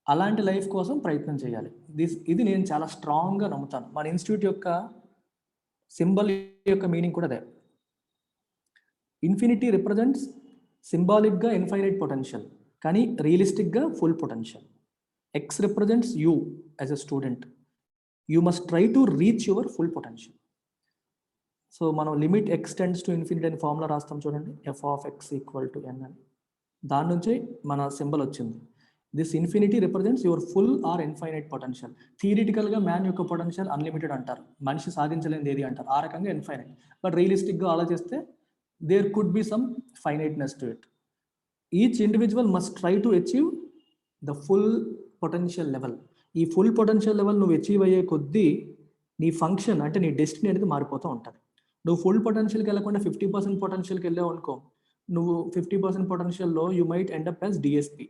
అలాంటి లైఫ్ కోసం ప్రయత్నం చేయాలి. ఇది నేను చాలా స్ట్రాంగ్గా నమ్ముతాను. మన ఇన్స్టిట్యూట్ యొక్క సింబల్ యొక్క మీనింగ్ కూడా అదే. ఇన్ఫినిటీ రిప్రజెంట్స్ సింబాలిక్గా ఇన్ఫైనైట్ పొటెన్షియల్, కానీ రియలిస్టిక్గా full potential. X represents you as a student. You must try to reach your full potential. So మనం లిమిట్ ఎక్స్టెండ్స్ టు ఇన్ఫినిటీ అని ఫార్ములా రాస్తాం చూడండి, F of X equal to N అని. దాని నుంచే మన సింబల్ వచ్చింది. This infinity represents your full or infinite potential. థియరిటికల్గా మ్యాన్ యొక్క పొటెన్షియల్ అన్లిమిటెడ్ అంటారు, మనిషి సాధించలేనిది ఏది అంటారు, ఆ రకంగా ఇన్ఫైనైట్. బట్ రియలిస్టిక్గా ఆలోచిస్తే there could be some finiteness to it. Each individual must try to achieve the full potential level. ఈ ఫుల్ పొటెన్షియల్ లెవెల్ నువ్వు అచీవ్ అయ్యే కొద్దీ నీ ఫంక్షన్ అంటే నీ డెస్టినీ అనేది మారిపోతూ ఉంటుంది. నువ్వు ఫుల్ పొటెన్షియల్కి వెళ్ళకుండా 50% పొటెన్షియల్కి వెళ్ళావు అనుకో, నువ్వు 50% పొటెన్షియల్లో you might end up as DSP.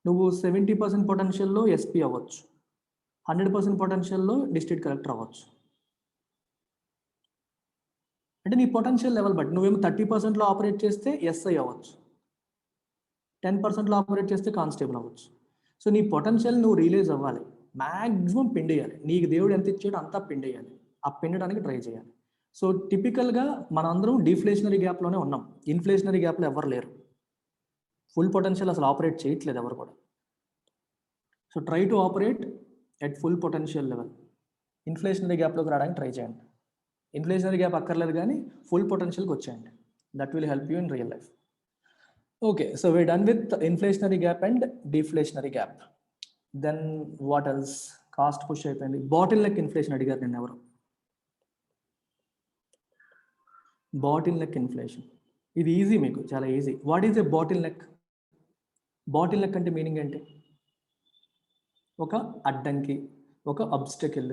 నువ్వు 70% పొటెన్షియల్లో ఎస్పీ అవ్వచ్చు, 100% పొటెన్షియల్లో డిస్ట్రిక్ట్ కలెక్టర్ అవ్వచ్చు. అంటే నీ పొటెన్షియల్ లెవెల్ బట్టి నువ్వేమో 30%లో ఆపరేట్ చేస్తే ఎస్ఐ అవ్వచ్చు, 10%లో ఆపరేట్ చేస్తే కానిస్టేబుల్ అవ్వచ్చు. సో నీ పొటెన్షియల్ నువ్వు రియలైజ్ అవ్వాలి, మ్యాక్సిమం పిండేయాలి. నీకు దేవుడు ఎంత ఇచ్చాడో అంతా పిండేయాలి, ఆ పిండడానికి ట్రై చేయాలి. సో టిపికల్గా మనందరం డిఫ్లేషనరీ గ్యాప్లోనే ఉన్నాం. ఇన్ఫ్లేషనరీ గ్యాప్లో ఎవరు లేరు. ఫుల్ పొటెన్షియల్ అసలు ఆపరేట్ చేయట్లేదు ఎవరు కూడా. So try to operate at full potential level. Inflationary గ్యాప్లోకి రావడానికి ట్రై చేయండి. ఇన్ఫ్లేషనరీ గ్యాప్ అక్కర్లేదు కానీ ఫుల్ పొటెన్షియల్కి వచ్చేయండి. That will help you in real life. Okay, so we done with inflationary gap and deflationary gap. Then what else? Cost push అయిపోయింది. Bottleneck inflation అడిగారు నేను ఎవరు? బాటిల్ నెక్ ఇన్ఫ్లేషన్ ఇది easy, మీకు చాలా easy. What is a bottleneck? Bottleneck అంటే meaning ఏంటి? ఒక అడ్డంకి, ఒక అబ్స్టకిల్.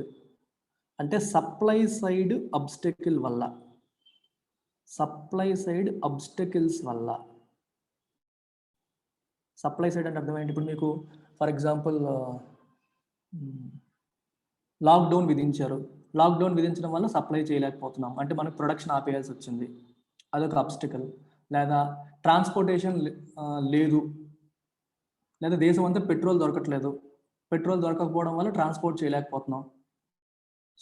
అంటే సప్లై సైడ్ అబ్స్టకిల్ వల్ల, సప్లై సైడ్ అబ్స్టకిల్స్ వల్ల. సప్లై సైడ్ అంటే అర్థమైంది. ఇప్పుడు మీకు ఫర్ ఎగ్జాంపుల్ లాక్డౌన్ విధించారు. లాక్డౌన్ విధించడం వల్ల సప్లై చేయలేకపోతున్నాం, అంటే మనకు ప్రొడక్షన్ ఆపేయాల్సి వచ్చింది, అదొక అబ్స్టికల్. లేదా ట్రాన్స్పోర్టేషన్ లేదు, లేదా దేశం అంతా పెట్రోల్ దొరకట్లేదు, పెట్రోల్ దొరకకపోవడం వల్ల ట్రాన్స్పోర్ట్ చేయలేకపోతున్నాం,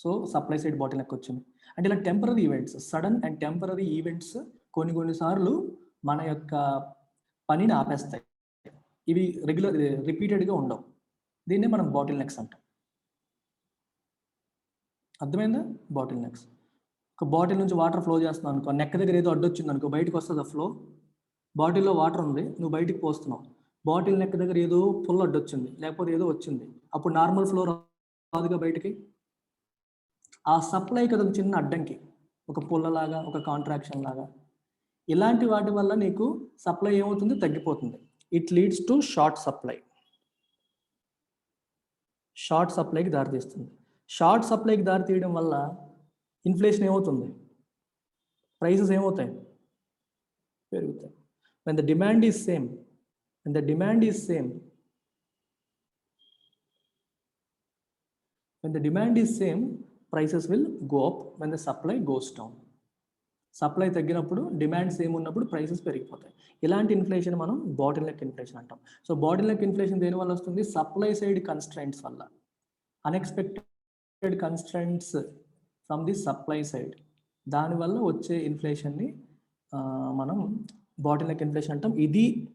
so supply side bottle neck వచ్చింది. అంటే ఇలా temporary events, sudden and temporary events కొన్నిసార్లు మన యొక్క పనిని ఆపేస్తాయి. ఇవి రిపీటెడ్గా ఉండవు. దీన్నే మనం బాటిల్ నెక్స్ అంటాం. అర్థమైందా? Bottlenecks. ఒక బాటిల్ నుంచి వాటర్ ఫ్లో చేస్తున్నావు అనుకో, నెక్ దగ్గర ఏదో అడ్డొచ్చింది అనుకో, బయటకు వస్తుంది ఆ ఫ్లో. బాటిల్లో వాటర్ ఉంది, నువ్వు బయటికి పోస్తున్నావు, బాటిల్ నెక్ దగ్గర ఏదో పుల్ల అడ్డొచ్చింది, లేకపోతే ఏదో వచ్చింది, అప్పుడు నార్మల్ ఫ్లో రాదుగా బయటికి. ఆ సప్లైకి అదొక చిన్న అడ్డంకి, ఒక పుల్లలాగా, ఒక కాంట్రాక్షన్ లాగా. ఇలాంటి వాటి వల్ల నీకు సప్లై ఏమవుతుంది? తగ్గిపోతుంది. It leads to short supply. Short సప్లైకి దారితీస్తుంది. షార్ట్ సప్లైకి దారి తీయడం వల్ల ఇన్ఫ్లేషన్ ఏమవుతుంది? ప్రైసెస్ ఏమవుతాయి? పెరుగుతాయి. when the demand is same, when the demand is same, when the demand is same, prices will go up when the supply goes down. Supply తగ్గినప్పుడు demand same ఉన్నప్పుడు ప్రైసెస్ పెరిగిపోతాయి. ఇలాంటి ఇన్ఫ్లేషన్ మనం bottleneck inflation అంటాం. సో bottleneck inflation దేని వల్ల వస్తుంది? సప్లై సైడ్ కన్స్ట్రైంట్స్ వల్ల, unexpected constraints from the supply side, దానివల్ల వచ్చే ఇన్ఫ్లేషన్ని మనం బాటిల్ నెక్ ఇన్ఫ్లేషన్ అంటాం.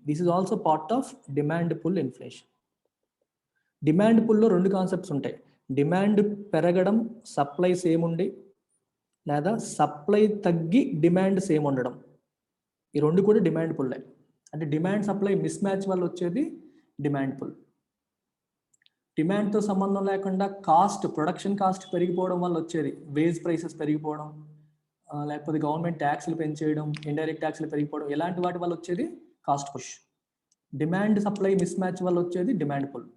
This is also part of demand pull inflation. Demand పుల్లో రెండు కాన్సెప్ట్స్ ఉంటాయి. డిమాండ్ పెరగడం, సప్లై సేమ్ ఉండి, లేదా సప్లై తగ్గి డిమాండ్ సేమ్ ఉండడం. ఈ రెండు కూడా డిమాండ్ పుల్లే. అంటే డిమాండ్ సప్లై మిస్ మ్యాచ్ వల్ల వచ్చేది డిమాండ్ పుల్. డిమాండ్తో సంబంధం లేకుండా కాస్ట్, ప్రొడక్షన్ కాస్ట్ పెరిగిపోవడం వల్ల వచ్చేది వేజ్ ప్రైసెస్ పెరిగిపోవడం, లేకపోతే గవర్నమెంట్ ట్యాక్స్లు పెంచేయడం, ఇండైరెక్ట్ ట్యాక్స్లు పెరిగిపోవడం, ఇలాంటి వాటి వల్ల వచ్చేది cost push. Demand supply mismatch వల్ల వచ్చేది demand pull.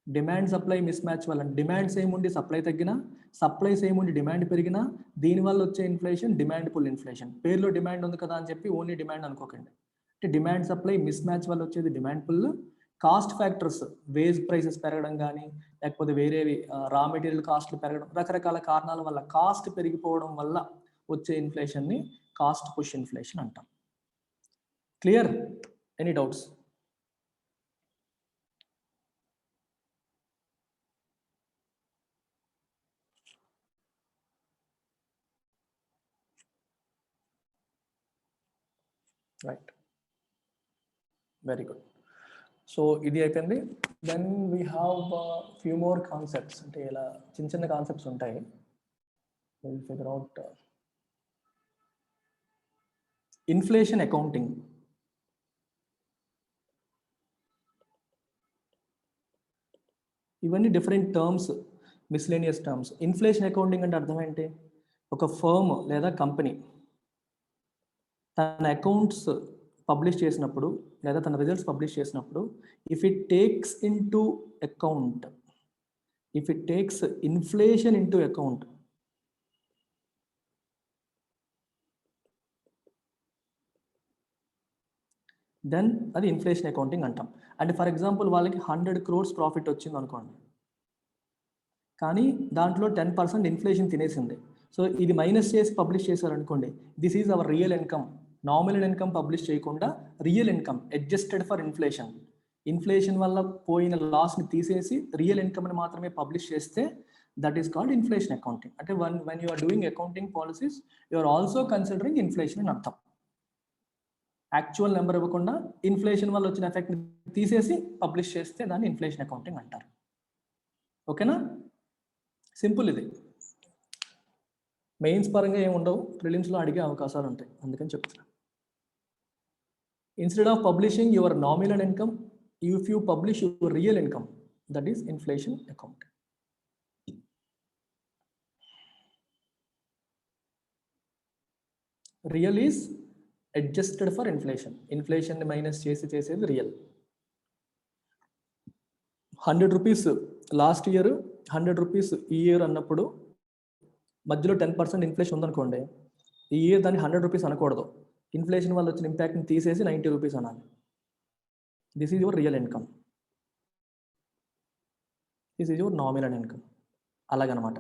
Demand supply mismatch వల్ల, డిమాండ్ సేమ్ ఉండి సప్లై తగ్గినా, సప్లై సేమ్ ఉండి డిమాండ్ పెరిగినా, దీనివల్ల వచ్చే ఇన్ఫ్లేషన్ డిమాండ్ పుల్ ఇన్ఫ్లేషన్. పేరులో డిమాండ్ ఉంది కదా అని చెప్పి ఓన్లీ డిమాండ్ అనుకోకండి. అంటే డిమాండ్ సప్లై మిస్ మ్యాచ్ వల్ల వచ్చేది demand pull. Cost factors, wage prices పెరగడం కానీ, లేకపోతే వేరేవి రా మెటీరియల్ కాస్ట్లు పెరగడం, రకరకాల కారణాల వల్ల కాస్ట్ పెరిగిపోవడం వల్ల వచ్చే ఇన్ఫ్లేషన్ని కాస్ట్ పుష్ ఇన్ఫ్లేషన్ అంటాం. Clear? Any doubts? Right, very good. So ఇది అయిపోయింది. Then we have few more concepts. అంటే ఇలా చిన్న చిన్న కాన్సెప్ట్స్ ఉంటాయి. Will figure out inflation accounting. ఇవన్నీ different terms, miscellaneous terms. Inflation accounting అంటే అర్థం ఏంటి? ఒక ఫర్మ్ లేదా కంపెనీ తన అకౌంట్స్ పబ్లిష్ చేసినప్పుడు, లేదా తన రిజల్ట్స్ పబ్లిష్ చేసినప్పుడు, if it takes inflation into account, then అది ఇన్ఫ్లేషన్ అకౌంటింగ్ అంటాం. అంటే ఫర్ ఎగ్జాంపుల్ వాళ్ళకి 100 crores ప్రాఫిట్ వచ్చింది అనుకోండి, కానీ దాంట్లో 10% ఇన్ఫ్లేషన్ తినేసింది. సో ఇది మైనస్ చేసి పబ్లిష్ చేశారనుకోండి, this is our real income. Nominal income publish చేయకుండా real income adjusted for inflation, inflation వల్ల పోయిన లాస్ని తీసేసి రియల్ ఇన్కమ్ని మాత్రమే పబ్లిష్ చేస్తే That is called inflation accounting. అంటే when you are doing accounting policies, you are also considering inflation అని అర్థం. Actual number ఇవ్వకుండా ఇన్ఫ్లేషన్ వల్ల వచ్చిన ఎఫెక్ట్ తీసేసి పబ్లిష్ చేస్తే దాన్ని ఇన్ఫ్లేషన్ అకౌంటింగ్ అంటారు. ఓకేనా? సింపుల్ ఇది. మెయిన్స్ పరంగా ఏమి ఉండవు, ప్రిలిమ్స్లో అడిగే అవకాశాలు ఉంటాయి, అందుకని చెప్తున్నా. Instead of publishing your nominal income, if you publish your real income, that is inflation account. Real is adjusted for inflation. Inflation minus చేసేది real. 100 rupees last year, 100 rupees ఈ ఇయర్ అన్నప్పుడు మధ్యలో 10% ఇన్ఫ్లేషన్ ఉందనుకోండి, ఈ ఇయర్ దాన్ని 100 rupees అనకూడదు. Inflation వల్ల వచ్చిన ఇంపాక్ట్ని తీసేసి 90 రూపీస్ అనాలి. This is your real income, this is your nominal income. అలాగనమాట.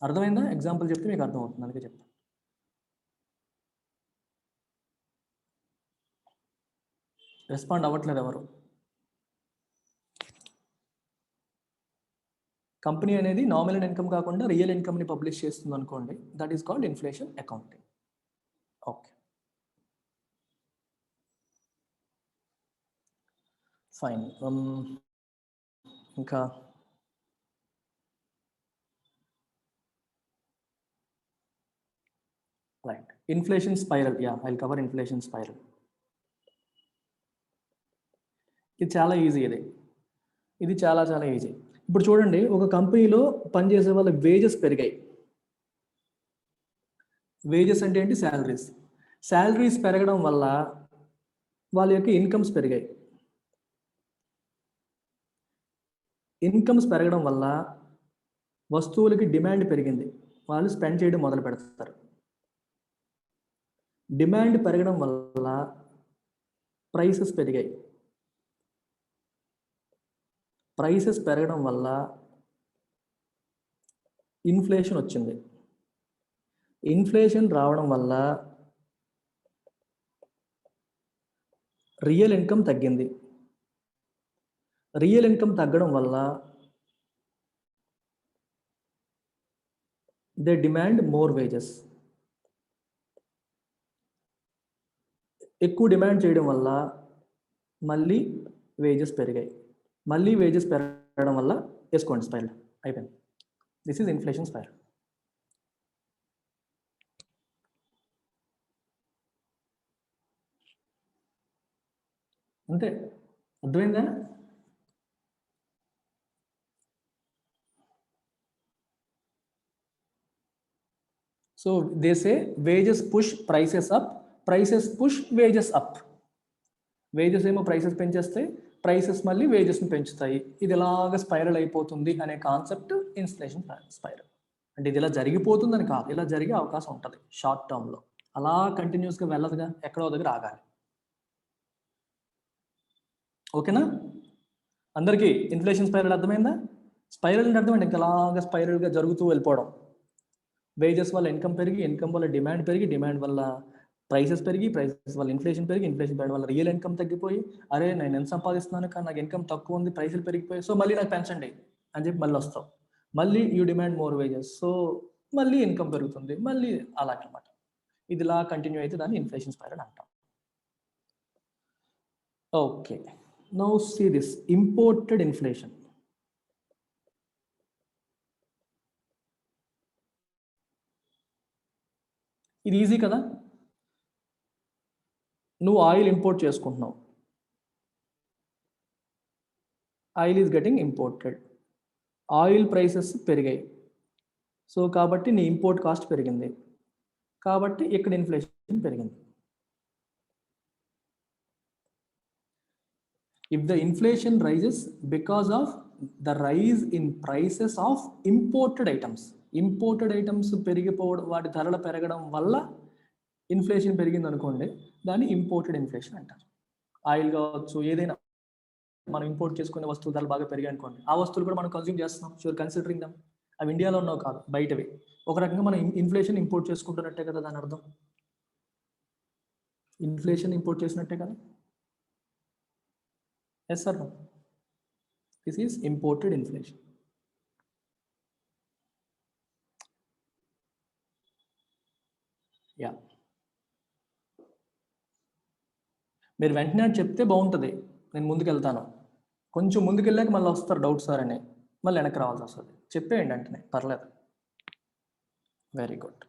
అర్థమైందా? ఎగ్జాంపుల్ చెప్తే మీకు అర్థమవుతుంది, అందుకే చెప్తాను. రెస్పాండ్ అవ్వట్లేదు ఎవరు. కంపెనీ అనేది నామినల్ ఇన్కమ్ కాకుండా రియల్ ఇన్కమ్ని పబ్లిష్ చేస్తుంది అనుకోండి, that is called inflation accounting. Okay, fine. ఇంకా right, inflation spiral. Yeah, I will cover inflation spiral. ఇది చాలా ఈజీ. ఇది చాలా ఈజీ. ఇప్పుడు చూడండి, ఒక కంపెనీలో పనిచేసే వాళ్ళ వేజెస్ పెరిగాయి. వేజెస్ అంటే ఏంటి? శాలరీస్. శాలరీస్ పెరగడం వల్ల వాళ్ళ యొక్క ఇన్కమ్స్ పెరిగాయి. ఇన్కమ్స్ పెరగడం వల్ల వస్తువులకి డిమాండ్ పెరిగింది, వాళ్ళు స్పెండ్ చేయడం మొదలు పెడతారు. డిమాండ్ పెరగడం వల్ల ప్రైసెస్ పెరిగాయి. ప్రైసెస్ పెరగడం వల్ల ఇన్ఫ్లేషన్ వచ్చింది. ఇన్ఫ్లేషన్ రావడం వల్ల రియల్ ఇన్కమ్ తగ్గింది. రియల్ ఇన్కమ్ తగ్గడం వల్ల దే డిమాండ్ మోర్ వేజెస్. ఎక్కువ డిమాండ్ చేయడం వల్ల మళ్ళీ వేజెస్ పెరిగాయి. మళ్ళీ వేజెస్ పెరగడం వల్ల వేసుకోండి స్పైరల్. అయిపోయింది. This is inflation spiral. అంతే, అర్థమైందా? So they say wages push prices up, prices push wages up. Wages ఏమో ప్రైసెస్ పెంచేస్తాయి, ప్రైసెస్ మళ్ళీ వేజెస్ని పెంచుతాయి. ఇది ఇలాగ స్పైరల్ అయిపోతుంది అనే కాన్సెప్ట్ ఇన్ఫ్లేషన్ స్పైరల్. అంటే ఇది ఇలా జరిగిపోతుందని కాదు, ఇలా జరిగే అవకాశం ఉంటుంది షార్ట్ టర్మ్లో. అలా కంటిన్యూస్గా వెళ్ళదుగా, ఎక్కడో దగ్గర ఆగాలి. ఓకేనా? అందరికీ ఇన్ఫ్లేషన్ స్పైరల్ అర్థమైందా? స్పైరల్ అంటే అర్థమైంది, ఇంకా అలాగా స్పైరల్గా జరుగుతూ వెళ్ళిపోవడం. వేజెస్ వల్ల ఇన్కమ్ పెరిగి, ఇన్కమ్ వల్ల డిమాండ్ పెరిగి, డిమాండ్ వల్ల ప్రైసెస్ పెరిగి, ప్రైసెస్ వల్ల ఇన్ఫ్లేషన్ పెరిగి, ఇన్ఫ్లేషన్ పెరగడం వల్ల రియల్ ఇన్కమ్ తగ్గిపోయి, అరే నేను ఎంత సంపాదిస్తున్నాను కానీ నాకు ఇన్కమ్ తక్కువ ఉంది, ప్రైసులు పెరిగిపోయి, సో మళ్ళీ నాకు పెంచండి అని చెప్పి మళ్ళీ వస్తావు. మళ్ళీ you demand more wages, so మళ్ళీ ఇన్కమ్ పెరుగుతుంది, మళ్ళీ అలాగనమాట. ఇది ఇలా కంటిన్యూ అయితే దాన్ని ఇన్ఫ్లేషన్ స్పైరల్ అంటాం. Okay, now see this imported inflation. ఇది ఈజీ కదా. నువ్వు ఆయిల్ ఇంపోర్ట్ చేసుకుంటున్నావు, oil is getting imported, oil prices పెరిగాయి, సో కాబట్టి నీ ఇంపోర్ట్ కాస్ట్ పెరిగింది, కాబట్టి ఇక్కడ ఇన్ఫ్లేషన్ పెరిగింది. If the inflation rises because of the rise in prices of imported items, imported items పెరిగిపోవడం, వాటి ధరలు పెరగడం వల్ల ఇన్ఫ్లేషన్ పెరిగింది అనుకోండి, దాన్ని ఇంపోర్టెడ్ ఇన్ఫ్లేషన్ అంటారు. ఆయిల్ కావచ్చు, ఏదైనా మనం ఇంపోర్ట్ చేసుకునే వస్తువుల ధరలు బాగా పెరిగాయి అనుకోండి, ఆ వస్తువులు కూడా మనం కన్స్యూమ్ చేస్తున్నాం, షూర్ కన్సిడరింగ్ దమ్. అవి ఇండియాలో ఉన్నవి కాదు, బయటవి. ఒక రకంగా మనం ఇన్ఫ్లేషన్ ఇంపోర్ట్ చేసుకుంటున్నట్టే కదా దాని అర్థం. ఇన్ఫ్లేషన్ ఇంపోర్ట్ చేసినట్టే కదా. Yes or no? This is imported inflation. మీరు వెంటనే అది చెప్తే బాగుంటుంది, నేను ముందుకు వెళ్తాను. కొంచెం ముందుకు వెళ్ళాక మళ్ళీ వస్తారు డౌట్ సార్ అని, మళ్ళీ వెనక్కి రావాల్సి వస్తుంది. చెప్పేయండి వెంటనే, పర్లేదు. Very good.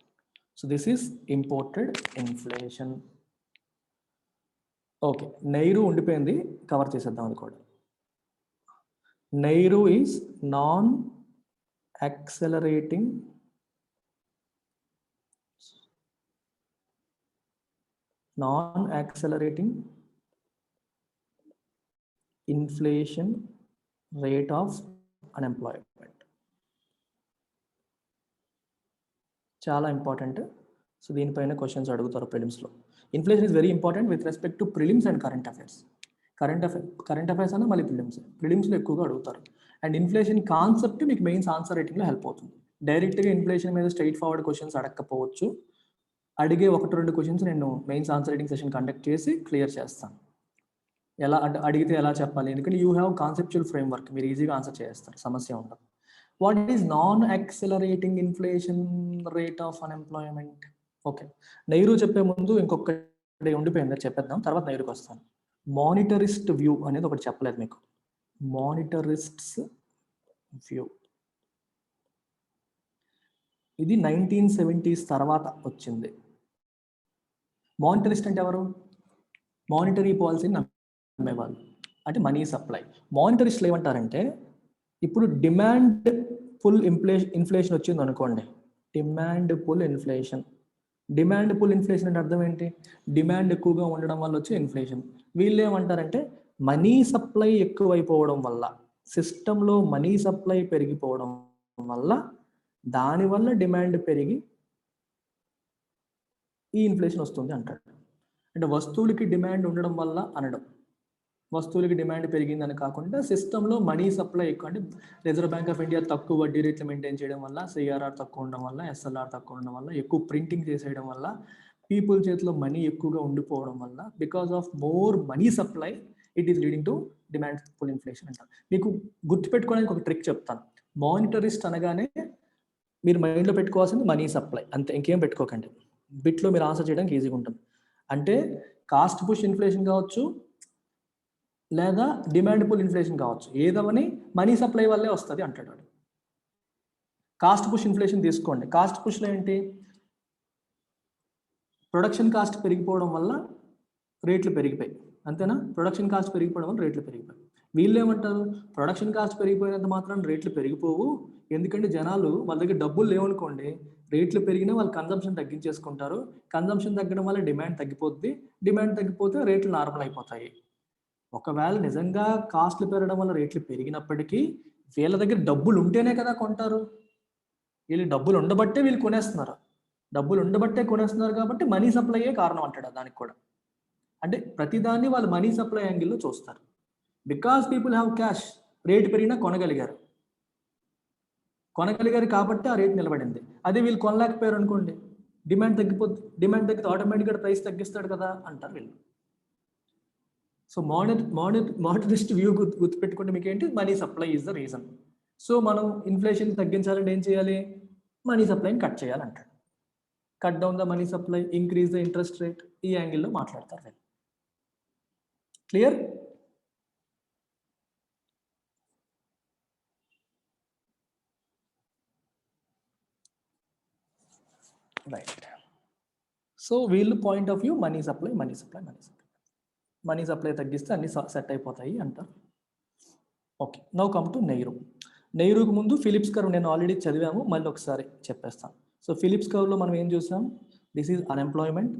So this is imported inflation. Okay, NAIRU ఉండిపోయింది, కవర్ చేసేద్దాం అది కూడా. NAIRU is non accelerating inflation rate of unemployment. చాలా ఇంపార్టెంట్. సో దీనిపైన క్వశ్చన్స్ అడుగుతారు ప్రిలిమ్స్లో. Inflation is very important with respect to prelims and current affairs. Current affairs అన్న మళ్ళీ ప్రిలిమ్స్లో ఎక్కువగా అడుగుతారు. అండ్ ఇన్ఫ్లేషన్ కాన్సెప్ట్ మీకు మెయిన్స్ ఆన్సర్ రైటింగ్లో హెల్ప్ అవుతుంది. డైరెక్ట్గా ఇన్ఫ్లేషన్ మీద స్ట్రైట్ ఫార్వర్డ్ క్వశ్చన్స్ అడగకపోవచ్చు, అడిగే 1-2 క్వశ్చన్స్ నేను mains answer writing session conduct చేసి క్లియర్ చేస్తాను. ఎలా అంటే అడిగితే ఎలా చెప్పాలి, ఎందుకంటే యూ హ్యావ్ కాన్సెప్చువల్ ఫ్రేమ్వర్క్, మీరు ఈజీగా ఆన్సర్ చేస్తారు, సమస్య ఉండదు. What is non accelerating inflation rate of unemployment? Okay, NAIRU చెప్పే ముందు ఇంకొకటి ఉండిపోయింది, చెప్పేద్దాం, తర్వాత నైరుకి వస్తాను. మానిటరిస్ట్ వ్యూ అనేది ఒకటి చెప్పలేదు మీకు. మానిటరిస్ట్స్ వ్యూ ఇది 1970s తర్వాత వచ్చింది. మానిటరిస్ట్ అంటే ఎవరు? మానిటరీ పాలసీని నమ్మేవాళ్ళు, అంటే మనీ సప్లై. మానిటరిస్ట్లు ఏమంటారంటే, ఇప్పుడు డిమాండ్ పుల్ ఇన్ఫ్లేషన్ వచ్చింది అనుకోండి, డిమాండ్ పుల్ ఇన్ఫ్లేషన్ అంటే అర్థం ఏంటి? డిమాండ్ ఎక్కువగా ఉండడం వల్ల వచ్చే ఇన్ఫ్లేషన్. వీళ్ళు ఏమంటారంటే, మనీ సప్లై ఎక్కువైపోవడం వల్ల, సిస్టంలో మనీ సప్లై పెరిగిపోవడం వల్ల, దానివల్ల డిమాండ్ పెరిగి ఈ ఇన్ఫ్లేషన్ వస్తుంది అంటాడు. అంటే వస్తువులకి డిమాండ్ ఉండడం వల్ల అనడం, వస్తువులకి డిమాండ్ పెరిగిందని కాకుండా సిస్టంలో మనీ సప్లై ఎక్కువ, అంటే రిజర్వ్ బ్యాంక్ ఆఫ్ ఇండియా తక్కువ వడ్డీ రేట్లు మెయింటైన్ చేయడం వల్ల, సిఆర్ఆర్ తక్కువ ఉండడం వల్ల, ఎస్ఎల్ఆర్ తక్కువ ఉండడం వల్ల, ఎక్కువ ప్రింటింగ్ చేసేయడం వల్ల, పీపుల్ చేతిలో మనీ ఎక్కువగా ఉండిపోవడం వల్ల, because of more money supply it is leading to demand full inflation అంటారు. మీకు గుర్తుపెట్టుకోవడానికి ఒక ట్రిక్ చెప్తాను. మానిటరిస్ట్ అనగానే మీరు మైండ్లో పెట్టుకోవాల్సింది మనీ సప్లై, అంతే, ఇంకేం పెట్టుకోకండి. బిట్లో మీరు ఆన్సర్ చేయడానికి ఈజీగా ఉంటుంది. అంటే కాస్ట్ పుష్ ఇన్ఫ్లేషన్ కావచ్చు, లేదా డిమాండ్ పుల్ ఇన్ఫ్లేషన్ కావచ్చు, ఏదవని మనీ సప్లై వల్లే వస్తుంది అంటాడు. కాస్ట్ పుష్ ఇన్ఫ్లేషన్ తీసుకోండి. కాస్ట్ పుష్లో ఏంటి? ప్రొడక్షన్ కాస్ట్ పెరిగిపోవడం వల్ల రేట్లు పెరిగిపోయి, అంతేనా? ప్రొడక్షన్ కాస్ట్ పెరిగిపోవడం వల్ల రేట్లు పెరిగిపోయి. వీళ్ళు ఏమంటారు? ప్రొడక్షన్ కాస్ట్ పెరిగిపోయినంత మాత్రం రేట్లు పెరిగిపోవు, ఎందుకంటే జనాలు వాళ్ళ దగ్గర డబ్బులు లేవనుకోండి, రేట్లు పెరిగినా వాళ్ళు కన్జంప్షన్ తగ్గించేసుకుంటారు, కన్జంప్షన్ తగ్గడం వల్ల డిమాండ్ తగ్గిపోద్ది, డిమాండ్ తగ్గిపోతే రేట్లు నార్మల్ అయిపోతాయి. ఒకవేళ నిజంగా కాస్ట్లు పెరగడం వల్ల రేట్లు పెరిగినప్పటికీ వీళ్ళ దగ్గర డబ్బులు ఉంటేనే కదా కొంటారు. వీళ్ళు డబ్బులు ఉండబట్టే వీళ్ళు కొనేస్తున్నారు, డబ్బులు ఉండబట్టే కొనేస్తున్నారు కాబట్టి మనీ సప్లైయే కారణం అంటాడు దానికి కూడా. అంటే ప్రతిదాన్ని వాళ్ళు మనీ సప్లై యాంగిల్లో చూస్తారు. Because people have cash, rate పెరిగినా కొనగలిగారు కాబట్టి ఆ రేట్ నిలబడింది. అదే వీళ్ళు కొనలేకపోయారు అనుకోండి, డిమాండ్ తగ్గిపోద్ది, డిమాండ్ తగ్గితే ఆటోమేటిక్గా ప్రైస్ తగ్గిస్తాడు కదా అంటారు వీళ్ళు. సో మానిటరిస్ట్ వ్యూ గుర్తుపెట్టుకుంటే మీకు ఏంటి? Money supply is the reason. So మనం ఇన్ఫ్లేషన్ తగ్గించాలంటే ఏం చేయాలి? మనీ సప్లైని కట్ చేయాలంటాడు. Cut down the money supply, increase the interest rate, ఈ యాంగిల్లో మాట్లాడతారు. క్లియర్? రైట్. సో వీళ్ళు point of view money supply తగ్గిస్తే అన్ని సెట్ అయిపోతాయి అంటారు. Okay, now come to NAIRU. నెహ్రూకి ముందు ఫిలిప్స్ కర్వ్ నేను ఆల్రెడీ చదివాము, మళ్ళీ ఒకసారి చెప్పేస్తాను. సో ఫిలిప్స్ కర్వ్లో మనం ఏం చూసాం? This is unemployment,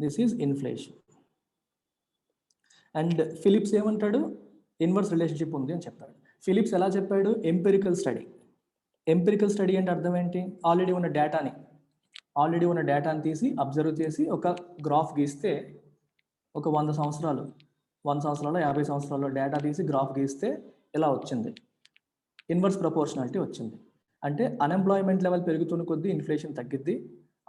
this is inflation. And Phillips ఏమంటాడు? ఇన్వర్స్ రిలేషన్షిప్ ఉంది అని చెప్పాడు. ఫిలిప్స్ ఎలా చెప్పాడు? ఎంపెరికల్ స్టడీ అంటే అర్థం ఏంటి? ఆల్రెడీ ఉన్న డేటాని తీసి అబ్జర్వ్ చేసి ఒక గ్రాఫ్ గీస్తే, ఒక 100 సంవత్సరాలు 50 సంవత్సరాలు డేటా తీసి గ్రాఫ్ గీస్తే ఇలా వచ్చింది, ఇన్వర్స్ ప్రపోర్షనాలిటీ వచ్చింది. అంటే అన్ఎంప్లాయ్మెంట్ లెవెల్ పెరుగుతున్న కొద్దీ ఇన్ఫ్లేషన్ తగ్గిద్ది,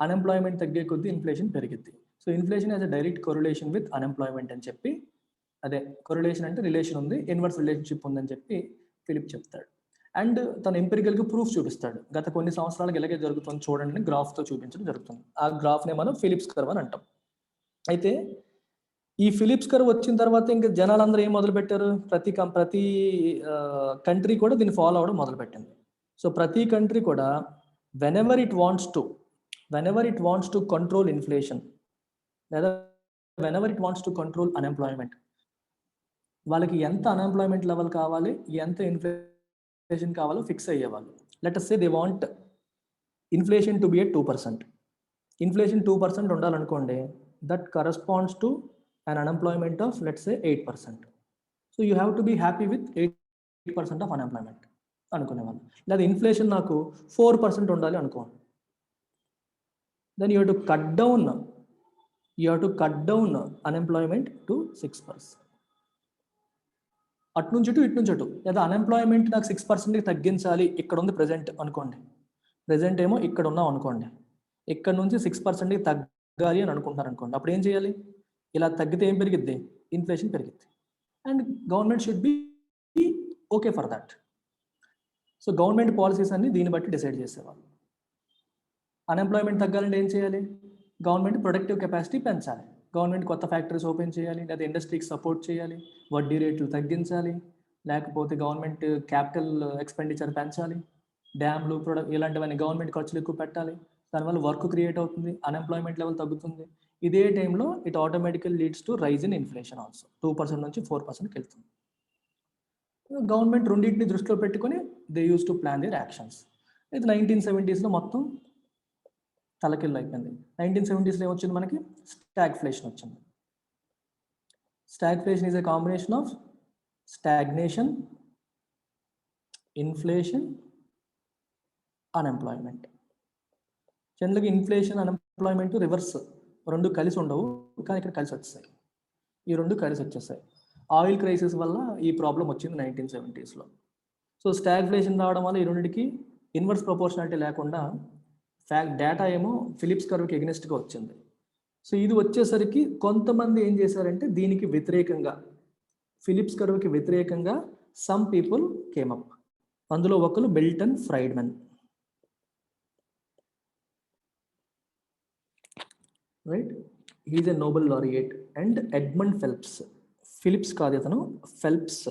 అన్ఎంప్లాయ్మెంట్ తగ్గే కొద్దీ ఇన్ఫ్లేషన్ పెరిగిద్ది. So inflation as a direct correlation with unemployment అని చెప్పి, అదే కొరిలేషన్ అంటే రిలేషన్ ఉంది, ఇన్వర్స్ రిలేషన్షిప్ ఉందని చెప్పి ఫిలిప్ చెప్తాడు. అండ్ తన ఎంపిరికల్గా ప్రూఫ్ చూపిస్తాడు. గత కొన్ని సంవత్సరాలకు ఇలాగే జరుగుతుంది చూడండి, గ్రాఫ్తో చూపించడం జరుగుతుంది. ఆ గ్రాఫ్నే మనం ఫిలిప్స్ కర్వ్ అని అంటాం. అయితే ఈ ఫిలిప్స్ కర్వ్ వచ్చిన తర్వాత ఇంకా జనాలందరూ ఏం మొదలుపెట్టారు, ప్రతి కంట్రీ కూడా దీన్ని ఫాలో అవ్వడం మొదలుపెట్టింది. సో ప్రతి కంట్రీ కూడా whenever it wants to control inflation లేదా whenever it wants to control unemployment, వాళ్ళకి ఎంత అన్ఎంప్లాయ్మెంట్ లెవెల్ కావాలి, ఎంత ఇన్ఫ్లేషన్ కావాలో ఫిక్స్ అయ్యేవాళ్ళు. Let us say they want inflation to be at 2%. Inflation 2% ఉండాలనుకోండి, that corresponds to an unemployment of let's say 8%. So you have to be happy with 8% of unemployment అనుకునేవాళ్ళు. లేదా ఇన్ఫ్లేషన్ నాకు 4% ఉండాలి అనుకోండి, then you have to cut down unemployment to 6%. అటు నుంచి ఇటు నుంచి అటు, లేదా అన్ఎంప్లాయ్మెంట్ నాకు 6%కి తగ్గించాలి, ఇక్కడ ఉంది ప్రెజెంట్ అనుకోండి, ప్రెజెంట్ ఏమో ఇక్కడ ఉన్నాం అనుకోండి, ఇక్కడ నుంచి 6%కి తగ్గాలి అని అనుకుంటున్నారు అనుకోండి, అప్పుడు ఏం చేయాలి, ఇలా తగ్గితే ఏం పెరిగిద్ది, ఇన్ఫ్లేషన్ పెరిగిద్ది. And government should be okay for that. So government policies అన్ని దీన్ని బట్టి డిసైడ్ చేసేవాళ్ళు. అన్ఎంప్లాయ్మెంట్ తగ్గాలంటే ఏం చేయాలి, గవర్నమెంట్ ప్రొడక్టివ్ కెపాసిటీ పెంచాలి, గవర్నమెంట్ కొత్త ఫ్యాక్టరీస్ ఓపెన్ చేయాలి, లేదా ఇండస్ట్రీకి సపోర్ట్ చేయాలి, వడ్డీ రేట్లు తగ్గించాలి, లేకపోతే గవర్నమెంట్ క్యాపిటల్ ఎక్స్పెండిచర్ పెంచాలి, డ్యామ్లు ఇలాంటివన్నీ గవర్నమెంట్ ఖర్చులు ఎక్కువ పెట్టాలి, దానివల్ల వర్క్ క్రియేట్ అవుతుంది, అన్ఎంప్లాయ్మెంట్ లెవెల్ తగ్గుతుంది. ఇదే టైంలో it automatical leads to rise in inflation also, 2% నుంచి 4%కి వెళ్తుంది. గవర్నమెంట్ రెండింటిని దృష్టిలో పెట్టుకొని they use to plan their actions. అయితే 1970s మొత్తం తలకిల్లు అయిపోయింది. 1970s ఏమొచ్చింది మనకి, స్టాగ్ఫ్లేషన్ వచ్చింది. Stagflation is a combination of stagnation, inflation, unemployment. జనరల్గా ఇన్ఫ్లేషన్, అన్ఎంప్లాయ్మెంట్ రివర్స్, రెండు కలిసి ఉండవు, కానీ ఇక్కడ కలిసి వచ్చేసాయి, ఈ రెండు కలిసి వచ్చేసాయి. ఆయిల్ క్రైసిస్ వల్ల ఈ ప్రాబ్లం వచ్చింది 1970s. సో స్టాగ్ఫ్లేషన్ రావడం వల్ల ఈ రెండింటికి ఇన్వర్స్ ప్రపోర్షనాలిటీ లేకుండా డేటా ఏమో ఫిలిప్స్ కర్వ్కి ఎగ్నెస్ట్గా వచ్చింది. సో ఇది వచ్చేసరికి కొంతమంది ఏం చేశారంటే దీనికి వ్యతిరేకంగా, ఫిలిప్స్ కర్వ్కి వ్యతిరేకంగా సమ్ పీపుల్ కేమ్ అప్. అందులో ఒకరు Milton Friedman, right, he is a Nobel laureate. And Edmund Phelps, Phillips కాదు అతను, Phelps.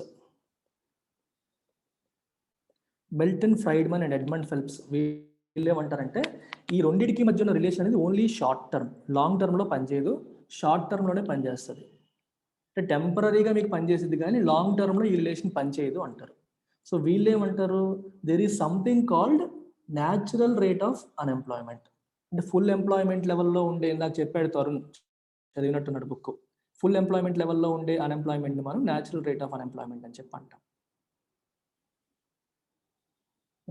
Milton Friedman and Edmund Phelps వీళ్ళు ఏమంటారంటే ఈ రెండింటికి మధ్య ఉన్న రిలేషన్ అనేది ఓన్లీ షార్ట్ టర్మ్, లాంగ్ టర్మ్లో పనిచేయదు, షార్ట్ టర్మ్లోనే పనిచేస్తుంది. అంటే టెంపరీగా మీకు పనిచేసేది కానీ లాంగ్ టర్మ్లో ఈ రిలేషన్ పనిచేయదు అంటారు. సో వీళ్ళు ఏమంటారు, there is something called natural rate of unemployment. అంటే ఫుల్ ఎంప్లాయ్మెంట్ లెవెల్లో ఉండే, నాకు చెప్పాడు తరుణ్, చదివినట్టున్నాడు బుక్, ఫుల్ ఎంప్లాయ్మెంట్ లెవెల్లో ఉండే అన్ఎంప్లాయ్మెంట్ని మనం న్యాచురల్ రేట్ ఆఫ్ అన్ఎంప్లాయ్మెంట్ అని చెప్పి అంటాం.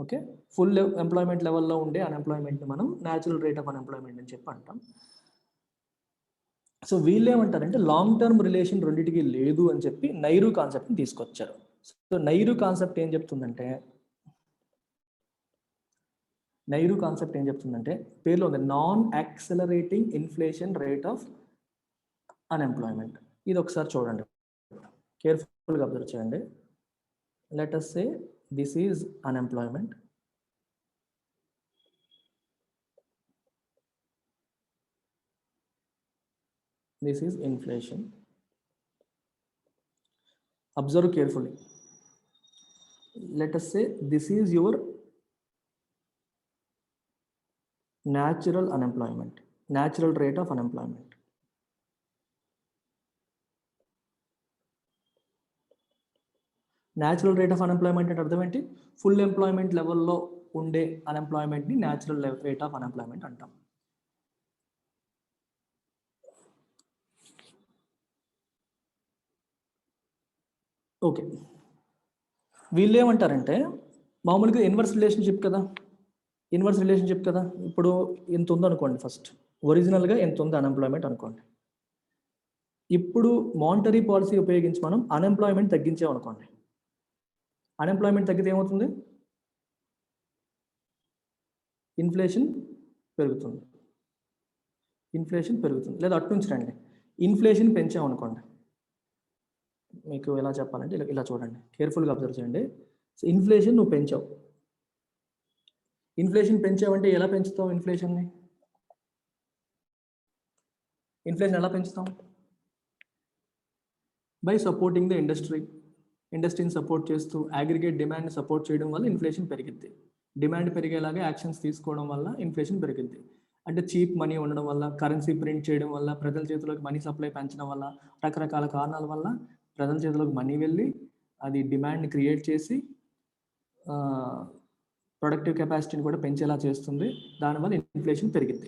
ఓకే, ఫుల్ ఎంప్లాయ్మెంట్ లెవెల్లో ఉండే అన్ఎంప్లాయ్మెంట్ని మనం న్యాచురల్ రేట్ ఆఫ్ అన్ఎంప్లాయ్మెంట్ అని చెప్పి అంటాం. సో వీళ్ళు ఏమంటారంటే లాంగ్ టర్మ్ రిలేషన్ రెండింటికి లేదు అని చెప్పి నైరు కాన్సెప్ట్ని తీసుకొచ్చారు. సో నైరు కాన్సెప్ట్ ఏం చెప్తుందంటే, పేరులో ఉంది non accelerating inflation rate of unemployment. ఇది ఒకసారి చూడండి, కేర్ఫుల్గా అబ్జర్వ్ చేయండి. Let us say this is unemployment, this is inflation. Observe carefully. Let us say this is your natural unemployment, natural rate of unemployment. Natural rate of unemployment అంటే అర్థం ఏంటి, full employment లెవెల్లో ఉండే అన్ఎంప్లాయ్మెంట్ని న్యాచురల్ రేట్ ఆఫ్ అన్ఎంప్లాయ్మెంట్ అంటాం. Okay, వీళ్ళు ఏమంటారంటే మామూలుగా inverse relationship కదా, ఇప్పుడు ఎంత ఉందో అనుకోండి, ఫస్ట్ ఒరిజినల్గా ఎంత ఉంది అన్ఎంప్లాయ్మెంట్ అనుకోండి, ఇప్పుడు మానిటరీ పాలసీ ఉపయోగించి మనం అన్ఎంప్లాయ్మెంట్ తగ్గించామనుకోండి, అన్ఎంప్లాయ్మెంట్ తగ్గితే ఏమవుతుంది, ఇన్ఫ్లేషన్ పెరుగుతుంది. లేదా అటు నుంచి రండి, ఇన్ఫ్లేషన్ పెంచామనుకోండి, మీకు ఎలా చెప్పాలంటే ఇలా చూడండి, కేర్ఫుల్గా అబ్జర్వ్ చేయండి. సో ఇన్ఫ్లేషన్ నువ్వు పెంచావు. ఇన్ఫ్లేషన్ పెంచావంటే ఎలా పెంచుతావు ఇన్ఫ్లేషన్ని? ఇన్ఫ్లేషన్ ఎలా పెంచుతాం? బై సపోర్టింగ్ ద ఇండస్ట్రీని సపోర్ట్ చేస్తూ అగ్రిగేట్ డిమాండ్ని సపోర్ట్ చేయడం వల్ల ఇన్ఫ్లేషన్ పెరిగిద్ది. డిమాండ్ పెరిగేలాగా యాక్షన్స్ తీసుకోవడం వల్ల ఇన్ఫ్లేషన్ పెరిగిద్ది. అంటే చీప్ మనీ ఉండడం వల్ల, కరెన్సీ ప్రింట్ చేయడం వల్ల, ప్రజల చేతిలోకి మనీ సప్లై పెంచడం వల్ల, రకరకాల కారణాల వల్ల ప్రజల చేతిలోకి మనీ వెళ్ళి అది డిమాండ్ని క్రియేట్ చేసి ప్రొడక్టివ్ కెపాసిటీని కూడా పెంచేలా చేస్తుంది. దానివల్ల ఇన్ఫ్లేషన్ పెరిగింది.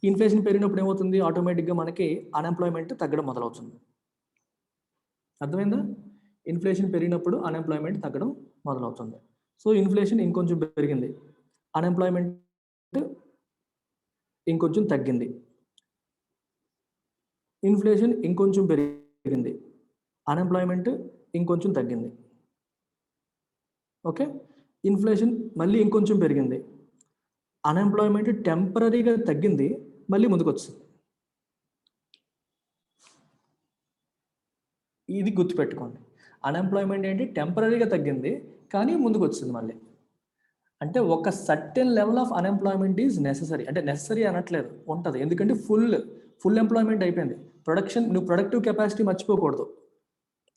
ఇన్ఫ్లేషన్ పెరిగినప్పుడు ఏమవుతుంది? ఆటోమేటిక్గా మనకి అన్ఎంప్లాయ్మెంట్ తగ్గడం మొదలవుతుంది. అర్థమైందా? ఇన్ఫ్లేషన్ పెరిగినప్పుడు అన్ఎంప్లాయ్మెంట్ తగ్గడం మొదలవుతుంది. సో ఇన్ఫ్లేషన్ ఇంకొంచెం పెరిగింది, అన్ఎంప్లాయ్మెంట్ ఇంకొంచెం తగ్గింది. ఇన్ఫ్లేషన్ ఇంకొంచెం పెరిగింది, అన్ఎంప్లాయ్మెంట్ ఇంకొంచెం తగ్గింది. ఓకే, ఇన్ఫ్లేషన్ మళ్ళీ ఇంకొంచెం పెరిగింది, అన్ఎంప్లాయ్మెంట్ టెంపరీగా తగ్గింది, మళ్ళీ ముందుకు వచ్చింది. ఇది గుర్తుపెట్టుకోండి. అన్ఎంప్లాయ్మెంట్ ఏంటి? టెంపరీగా తగ్గింది కానీ ముందుకు వచ్చింది మళ్ళీ. అంటే ఒక certain level of unemployment is necessary. అంటే నెససరీ అనట్లేదు, ఉంటుంది. ఎందుకంటే ఫుల్ ఎంప్లాయ్మెంట్ అయిపోయింది. నువ్వు ప్రొడక్టివ్ కెపాసిటీ మర్చిపోకూడదు.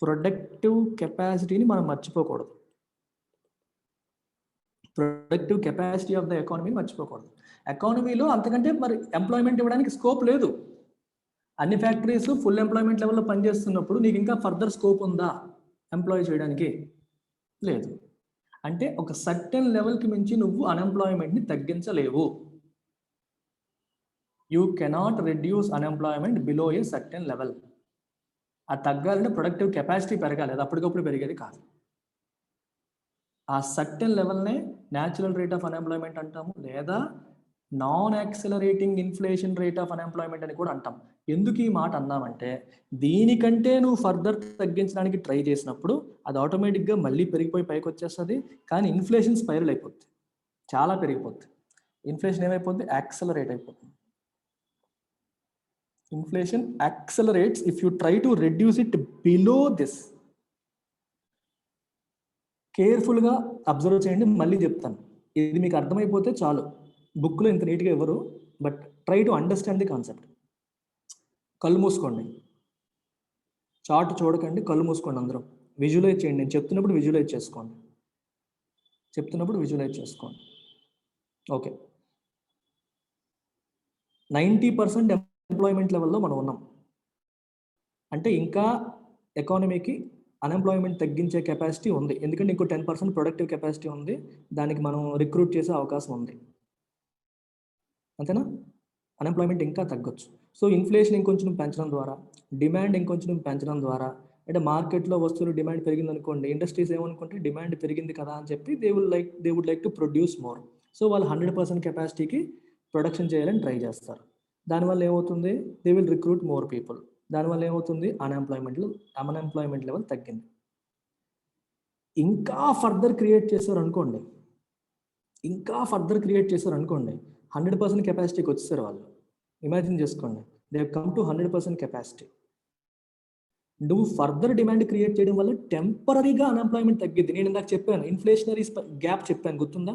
ప్రొడక్టివ్ కెపాసిటీని మనం మర్చిపోకూడదు. ప్రొడక్టివ్ కెపాసిటీ ఆఫ్ ద ఎకానమీని మర్చిపోకూడదు. ఎకానమీలో అంతకంటే మరి ఎంప్లాయ్మెంట్ ఇవ్వడానికి స్కోప్ లేదు. అన్ని ఫ్యాక్టరీస్ ఫుల్ ఎంప్లాయ్మెంట్ లెవెల్లో పనిచేస్తున్నప్పుడు నీకు ఇంకా ఫర్దర్ స్కోప్ ఉందా ఎంప్లాయ్ చేయడానికి? లేదు. అంటే ఒక సర్టెన్ లెవెల్కి మించి నువ్వు అన్ఎంప్లాయ్మెంట్ని తగ్గించలేవు. You cannot reduce unemployment below a certain level. ఆ తగ్గాలంటే ప్రొడక్టివ్ కెపాసిటీ పెరగాలి, అది అప్పటికప్పుడు పెరిగేది కాదు. ఆ సర్టెన్ లెవెల్నే న్యాచురల్ రేట్ ఆఫ్ అన్ఎంప్లాయ్మెంట్ అంటాము, లేదా non accelerating inflation rate of unemployment అని కూడా అంటాం. ఎందుకు ఈ మాట అన్నామంటే, దీనికంటే నువ్వు ఫర్దర్ తగ్గించడానికి ట్రై చేసినప్పుడు అది ఆటోమేటిక్గా మళ్ళీ పెరిగిపోయి పైకి వచ్చేస్తుంది. కానీ ఇన్ఫ్లేషన్ స్పైరల్ అయిపోద్ది, చాలా పెరిగిపోద్ది. ఇన్ఫ్లేషన్ ఏమైపోద్ది? యాక్సలరేట్ అయిపోతుంది. Inflation accelerates if you try to reduce it below this. కేర్ఫుల్గా అబ్జర్వ్ చేయండి, మళ్ళీ చెప్తాను. ఇది మీకు అర్థమైపోతే చాలు. బుక్లో ఇంత నీట్గా ఇవ్వరు, but try to understand the concept. కళ్ళు మూసుకోండి, చార్ట్ చూడకండి, కళ్ళు మూసుకోండి. అందరూ విజువలైజ్ చేయండి. నేను చెప్తున్నప్పుడు విజువలైజ్ చేసుకోండి. ఓకే, 90% ఎంప్లాయ్మెంట్ లెవెల్లో మనం ఉన్నాం. అంటే ఇంకా ఎకానమీకి అన్ఎంప్లాయ్మెంట్ తగ్గించే కెపాసిటీ ఉంది. ఎందుకంటే ఇంకో 10% ప్రొడక్టివ్ కెపాసిటీ ఉంది, దానికి మనం రిక్రూట్ చేసే అవకాశం ఉంది. అంతేనా? అన్ఎంప్లాయ్మెంట్ ఇంకా తగ్గొచ్చు. సో ఇన్ఫ్లేషన్ ఇంకొంచెం పెంచడం ద్వారా, డిమాండ్ ఇంకొంచెం పెంచడం ద్వారా, అంటే మార్కెట్లో వస్తువులు డిమాండ్ పెరిగింది అనుకోండి, ఇండస్ట్రీస్ ఏమనుకుంటే డిమాండ్ పెరిగింది కదా అని చెప్పి they would like to produce more. So వాళ్ళు 100% కెపాసిటీకి ప్రొడక్షన్ చేయాలని ట్రై చేస్తారు. దానివల్ల ఏమవుతుంది? They will recruit more people. దానివల్ల ఏమవుతుంది? అన్ఎంప్లాయ్మెంట్ లెవెల్ తగ్గింది. ఇంకా ఫర్దర్ క్రియేట్ చేశారు అనుకోండి, 100% కెపాసిటీకి వచ్చేసారు వాళ్ళు. ఇమాజిన్ చేసుకోండి, దే కమ్ టు 100% కెపాసిటీ. నువ్వు ఫర్దర్ డిమాండ్ క్రియేట్ చేయడం వల్ల టెంపరీగా అన్ఎంప్లాయ్మెంట్ తగ్గిద్ది. నేను ఇందాక చెప్పాను, ఇన్ఫ్లేషనరీ గ్యాప్ చెప్పాను, గుర్తుందా?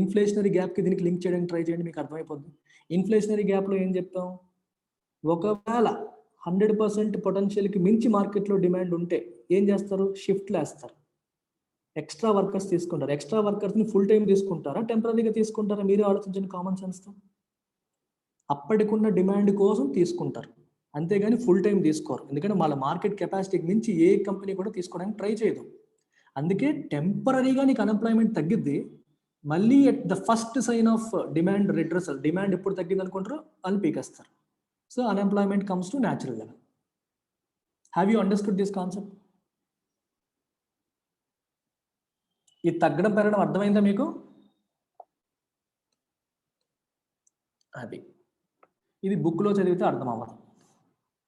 ఇన్ఫ్లేషనరీ గ్యాప్కి దీనికి లింక్ చేయడానికి ట్రై చేయండి, మీకు అర్థమైపోద్ది. ఇన్ఫ్లేషనరీ గ్యాప్లో ఏం చెప్తాం? ఒకవేళ 100% పొటెన్షియల్కి మించి మార్కెట్లో డిమాండ్ ఉంటే ఏం చేస్తారు? షిఫ్ట్లు వేస్తారు, ఎక్స్ట్రా వర్కర్స్ తీసుకుంటారు. ఎక్స్ట్రా వర్కర్స్ని ఫుల్ టైం తీసుకుంటారా, టెంపరీగా తీసుకుంటారా? మీరే ఆలోచించండి కామన్ సెన్స్తో. అప్పటికున్న డిమాండ్ కోసం తీసుకుంటారు, అంతేగాని ఫుల్ టైం తీసుకోరు. ఎందుకంటే వాళ్ళ మార్కెట్ కెపాసిటీకి మించి ఏ కంపెనీ కూడా తీసుకోవడానికి ట్రై చేయదు. అందుకే టెంపరీగా నీకు అన్ఎంప్లాయ్మెంట్ తగ్గిద్ది, మళ్ళీ at the first sign of demand redressal, demand ఎప్పుడు తగ్గింది అనుకుంటారో అని పీకేస్తారు. So unemployment comes to natural level. Have you understood this concept? ఈ తగ్గడం పెరగడం అర్థమైందా మీకు? అది ఇది బుక్లో చదివితే అర్థం అవ్వదు,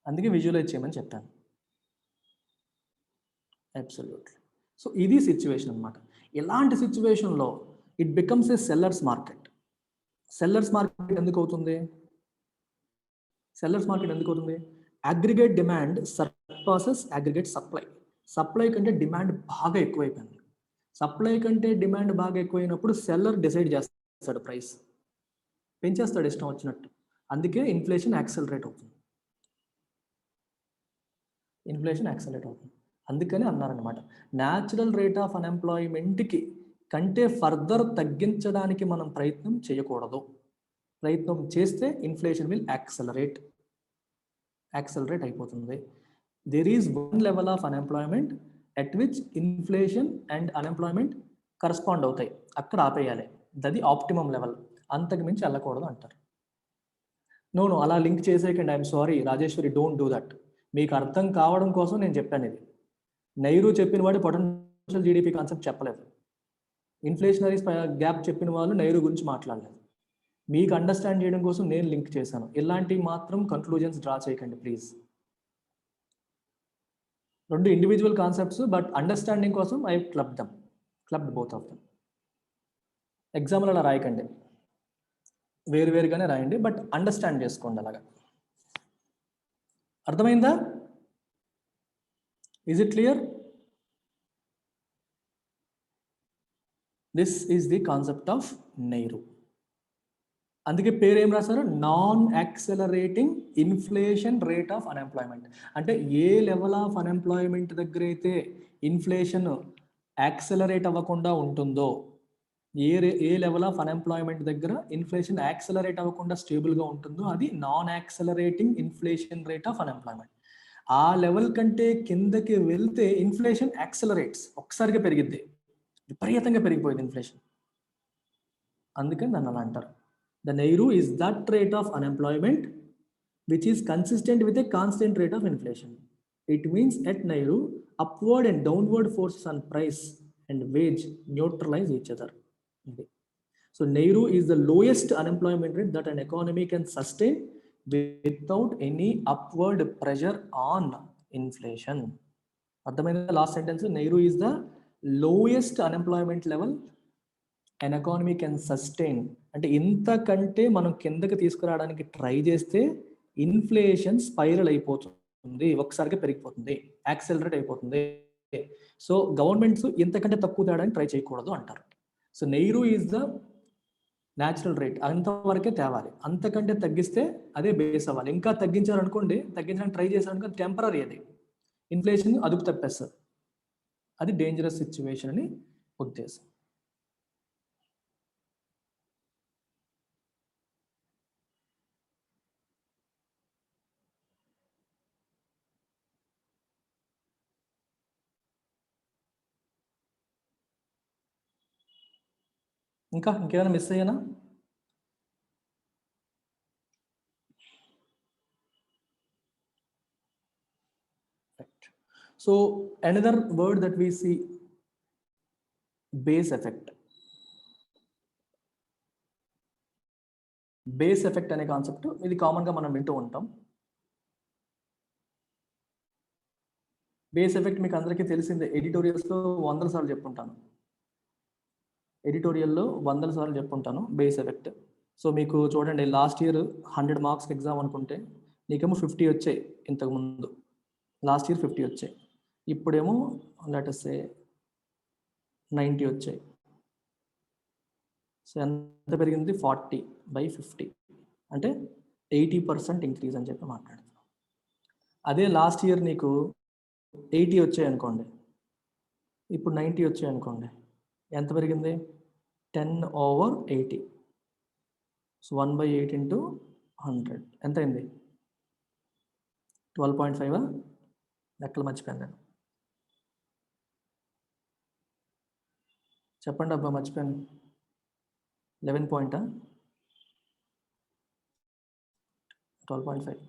అందుకే విజువలైజ్ చేయమని చెప్పాను. అబ్సల్యూట్లీ. సో ఇది సిచ్యువేషన్ అనమాట. ఇలాంటి సిచ్యువేషన్లో it becomes a sellers market. Sellers market ఎందుకు అవుతుంది? Aggregate demand surpasses aggregate supply. Supply కంటే డిమాండ్ బాగా ఎక్కువైపోయింది. సప్లై కంటే డిమాండ్ బాగా ఎక్కువైనప్పుడు సెల్లర్ డిసైడ్ చేస్తాడు, ప్రైస్ పెంచేస్తాడు ఇష్టం వచ్చినట్టు. అందుకే ఇన్ఫ్లేషన్ యాక్సలరేట్ అవుతుంది. అందుకని అన్నారనమాట, న్యాచురల్ రేట్ ఆఫ్ అన్ఎంప్లాయ్మెంట్కి కంటే ఫర్దర్ తగ్గించడానికి మనం ప్రయత్నం చేయకూడదు. ప్రయత్నం చేస్తే ఇన్ఫ్లేషన్ విల్ యాక్సలరేట్ అయిపోతుంది. There is one level of unemployment at which inflation and unemployment correspond అవుతాయి, అక్కడ ఆపేయాలి. దది ఆప్టిమం లెవెల్, అంతకు మించి వెళ్ళకూడదు అంటారు. నో అలా లింక్ చేసేయకండి. I'm sorry Rajeswari, don't do that. మీకు అర్థం కావడం కోసం నేను చెప్పాను ఇది. నెహ్రూ చెప్పిన వాడు పొటెన్షియల్ జీడిపి కాన్సెప్ట్ చెప్పలేదు. ఇన్ఫ్లేషనరీ గ్యాప్ చెప్పిన వాళ్ళు నెహ్రూ గురించి మాట్లాడలేదు. మీకు అండర్స్టాండ్ చేయడం కోసం నేను లింక్ చేశాను. ఇలాంటివి మాత్రం కన్క్లూజన్స్ డ్రా చేయకండి ప్లీజ్. రెండు ఇండివిజువల్ కాన్సెప్ట్స్, బట్ అండర్స్టాండింగ్ కోసం I clubbed both of them. ఎగ్జామ్లో అలా రాయకండి, వేరువేరుగానే రాయండి, బట్ అండర్స్టాండ్ చేసుకోండి అలాగా. అర్థమైందా? Is it clear? This is the concept of Nehru. అందుకే పేరు ఏం రాశారు? Non accelerating inflation rate of unemployment. అంటే ఏ లెవెల్ ఆఫ్ అన్ఎంప్లాయ్మెంట్ దగ్గర అయితే ఇన్ఫ్లేషన్ యాక్సలరేట్ అవ్వకుండా ఉంటుందో, ఏ లెవెల్ ఆఫ్ అన్ఎంప్లాయ్మెంట్ దగ్గర ఇన్ఫ్లేషన్ యాక్సలరేట్ అవ్వకుండా స్టేబుల్గా ఉంటుందో అది non accelerating inflation rate of unemployment. ఆ లెవెల్ కంటే కిందకి వెళ్తే ఇన్ఫ్లేషన్ యాక్సలరేట్స్, ఒక్కసారిగా పెరిగిద్ది, విపరీతంగా పెరిగిపోయింది ఇన్ఫ్లేషన్. అందుకని దాన్ని అలా అంటారు. The Nehru is that rate of unemployment which is consistent with a constant rate of inflation. It means at Nehru, upward and downward forces on price and wage neutralize each other. Okay. So Nehru is the lowest unemployment rate that an economy can sustain without any upward pressure on inflation. Adhamaina last sentence, Nehru is the lowest unemployment level an economy can sustain. అంటే ఇంతకంటే మనం కిందకి తీసుకురావడానికి try చేస్తే inflation spiral అయిపోతుంది, ఒకసారిగా పెరిగిపోతుంది, accelerate అయిపోతుంది. సో గవర్నమెంట్స్ ఇంతకంటే తక్కువ తేడానికి ట్రై చేయకూడదు అంటారు. So Nehru is the natural rate, అంతవరకే తేవాలి. అంతకంటే తగ్గిస్తే అదే బేస్ అవ్వాలి. ఇంకా తగ్గించాలనుకోండి, తగ్గించడానికి ట్రై చేశారనుకో టెంపరీ, అది ఇన్ఫ్లేషన్ అదుపు తప్పేస్తుంది. అది డేంజరస్ సిచ్యువేషన్ అని ఉద్దేశం. ఇంకేమైనా మిస్ అయ్యానా? So another word that we see, base effect. Base effect అనే కాన్సెప్ట్ ఇది కామన్గా మనం వింటూ ఉంటాం. బేస్ ఎఫెక్ట్ మీకు అందరికీ తెలిసిందే, ఎడిటోరియల్స్లో 100 సార్లు చెప్పుంటాను. Base effect. సో మీకు చూడండి, లాస్ట్ ఇయర్ 100 మార్క్స్ ఎగ్జామ్ అనుకుంటే నీకేమో 50 వచ్చాయి. ఇంతకుముందు లాస్ట్ ఇయర్ 50 వచ్చాయి, ఇప్పుడేమో లెట్స్ సే 90 వచ్చాయి. సో ఎంత పెరిగింది? 40/50, అంటే 80% ఇంక్రీజ్ అని చెప్పి మాట్లాడుతున్నాం. అదే లాస్ట్ ఇయర్ నీకు 80 వచ్చాయి అనుకోండి, ఇప్పుడు 90 వచ్చాయి అనుకోండి, ఎంత పెరిగింది? 10/80. సో 1/8 into 100 ఎంత అయింది? 12.5. లెక్కలు మర్చిపోయాను నేను, చెప్పండి అబ్బా, మర్చిపోయాను. 11 పాయింటా? 12.5,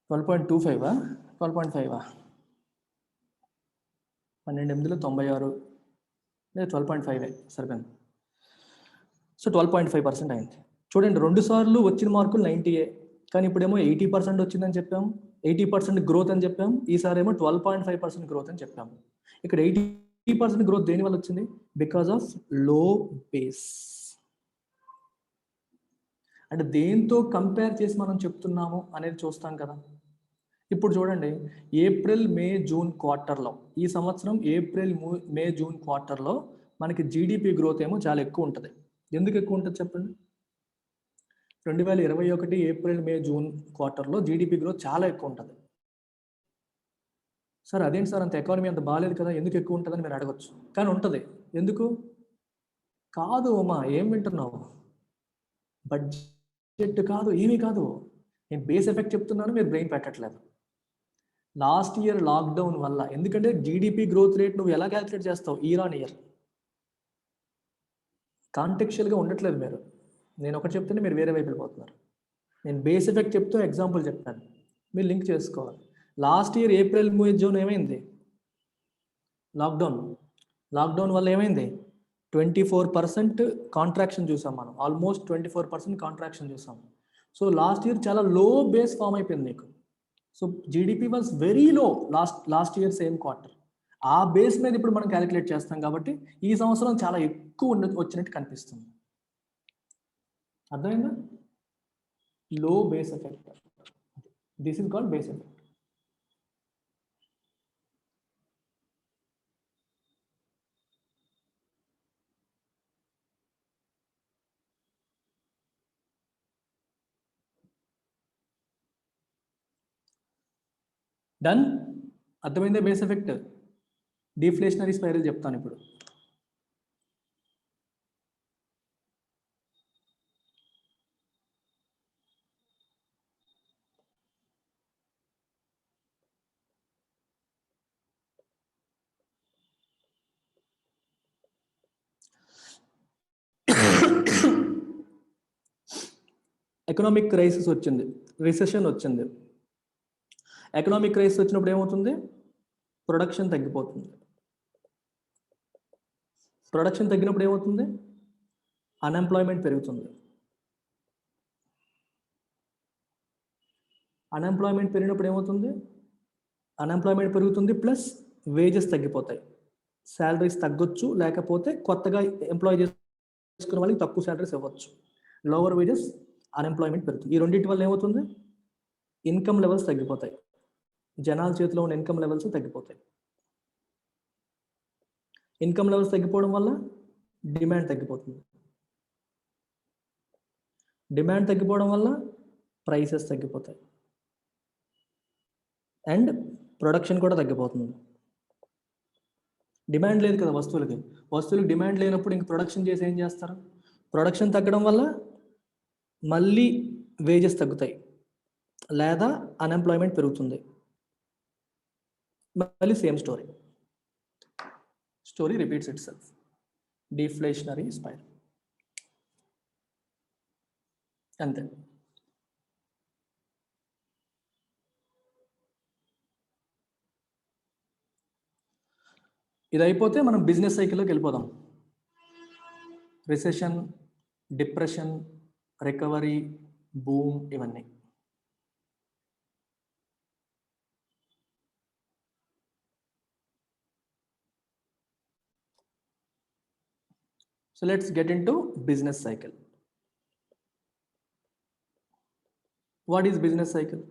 12.25, 12.5, 12/8 96, 12.5 సరిపోయింది. సో 12.5% అయింది. చూడండి, 2 సార్లు వచ్చిన మార్కులు 90, కానీ ఇప్పుడేమో 80% వచ్చిందని చెప్పాము, 80% గ్రోత్ అని చెప్పాము. ఈసారి ఏమో 12.5% గ్రోత్ అని చెప్పాము. ఇక్కడ 80% గ్రోత్ దేని వల్ల వచ్చింది? బికాస్ ఆఫ్ లో బేస్. అంటే దేంతో కంపేర్ చేసి మనం చెప్తున్నాము అనేది చూస్తాం కదా. ఇప్పుడు చూడండి, ఏప్రిల్ మే జూన్ క్వార్టర్లో, ఈ సంవత్సరం ఏప్రిల్ మే జూన్ క్వార్టర్లో మనకి జీడిపి గ్రోత్ ఏమో చాలా ఎక్కువ ఉంటుంది. ఎందుకు ఎక్కువ ఉంటుంది చెప్పండి? 2021 ఏప్రిల్ మే జూన్ క్వార్టర్లో జీడిపి గ్రోత్ చాలా ఎక్కువ ఉంటుంది. సార్ అదేంటి సార్, అంత ఎకానమీ అంత బాగాలేదు కదా, ఎందుకు ఎక్కువ ఉంటుందని మీరు అడగచ్చు. కానీ ఉంటుంది. ఎందుకు కాదు అమ్మా, ఏం వింటున్నావు? బడ్జెట్ కాదు, ఏమీ కాదు. నేను బేస్ ఎఫెక్ట్ చెప్తున్నాను, మీరు బ్రెయిన్ పెట్టట్లేదు. లాస్ట్ ఇయర్ లాక్డౌన్ వల్ల, ఎందుకంటే జీడిపి గ్రోత్ రేట్ నువ్వు ఎలా క్యాలిక్యులేట్ చేస్తావు? ఇయర్ ఆన్ ఇయర్ కాంటెక్చువల్గా ఉండట్లేదు మీరు. నేను ఒకటి చెప్తేనే మీరు వేరే వైపు వెళ్ళిపోతున్నారు. నేను బేస్ ఎఫెక్ట్ చెప్తూ ఎగ్జాంపుల్ చెప్పాను, మీరు లింక్ చేసుకోవాలి. Last year April May June ఏమైంది? లాక్డౌన్ వల్ల ఏమైంది? 24% కాంట్రాక్షన్ చూసాం మనం, ఆల్మోస్ట్ 24% కాంట్రాక్షన్ చూసాం. సో లాస్ట్ ఇయర్ చాలా లో బేస్ ఫామ్ అయిపోయింది మీకు. So GDP was very low last year same quarter. ఆ బేస్ మీద ఇప్పుడు మనం క్యాలిక్యులేట్ చేస్తాం కాబట్టి ఈ సంవత్సరం చాలా ఎక్కువ వచ్చినట్టు కనిపిస్తుంది. అర్థమైందా? Low base effect, this is called base effect. Done? అర్థమైందే బేస్ ఎఫెక్ట్? డిఫ్లేషనరీ స్పైరల్ చెప్తాను ఇప్పుడు. ఎకనామిక్ క్రైసిస్ వచ్చింది, రిసెషన్ వచ్చింది. ఎకనామిక్ క్రైసిస్ వచ్చినప్పుడు ఏమవుతుంది? ప్రొడక్షన్ తగ్గిపోతుంది. ప్రొడక్షన్ తగ్గినప్పుడు ఏమవుతుంది? అన్ఎంప్లాయ్మెంట్ పెరుగుతుంది. అన్ఎంప్లాయ్మెంట్ పెరిగినప్పుడు ఏమవుతుంది? అన్ఎంప్లాయ్మెంట్ పెరుగుతుంది, ప్లస్ వేజెస్ తగ్గిపోతాయి. శాలరీస్ తగ్గొచ్చు, లేకపోతే కొత్తగా ఎంప్లాయ్ చేసుకున్న వాళ్ళకి తక్కువ శాలరీస్ ఇవ్వచ్చు. లోవర్ వేజెస్, అన్ఎంప్లాయ్మెంట్ పెరుగుతుంది. ఈ రెండింటి వల్ల ఏమవుతుంది? ఇన్కమ్ లెవెల్స్ తగ్గిపోతాయి. జనాల చేతిలో ఉన్న ఇన్కమ్ లెవెల్స్ తగ్గిపోతాయి. ఇన్కమ్ లెవెల్స్ తగ్గిపోవడం వల్ల డిమాండ్ తగ్గిపోతుంది. డిమాండ్ తగ్గిపోవడం వల్ల ప్రైసెస్ తగ్గిపోతాయి అండ్ ప్రొడక్షన్ కూడా తగ్గిపోతుంది. డిమాండ్ లేదు కదా వస్తువులకు డిమాండ్ లేనప్పుడు ఇంక ప్రొడక్షన్ చేసి ఏం చేస్తారు? ప్రొడక్షన్ తగ్గడం వల్ల మళ్ళీ వేజెస్ తగ్గుతాయి, లేదా అన్ఎంప్లాయ్మెంట్ పెరుగుతుంది. మళ్ళీ same story repeats itself. Deflationary spiral, అంతే. ఇది అయిపోతే మనం బిజినెస్ సైకిల్లోకి వెళ్ళిపోదాం. రిసెషన్, డిప్రెషన్, రికవరీ, బూమ్, ఇవన్నీ. So let's get into business cycle. What is business cycle?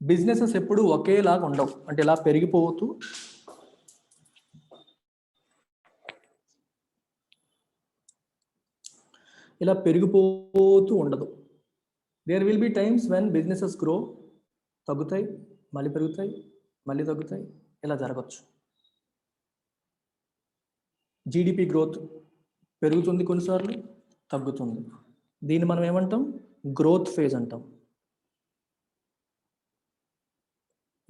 Businesses ఎప్పుడు ఒకేలాగా ఉండవు. అంటే ఇలా పెరిగిపోతూ ఉండదు. There will be times when businesses grow, తగ్గుతాయి, మళ్ళీ పెరుగుతాయి, మళ్ళీ తగ్గుతాయి, ఇలా జరగచ్చు. జీడిపి గ్రోత్ పెరుగుతుంది, కొన్నిసార్లు తగ్గుతుంది. దీన్ని మనం ఏమంటాం? గ్రోత్ ఫేజ్ అంటాం.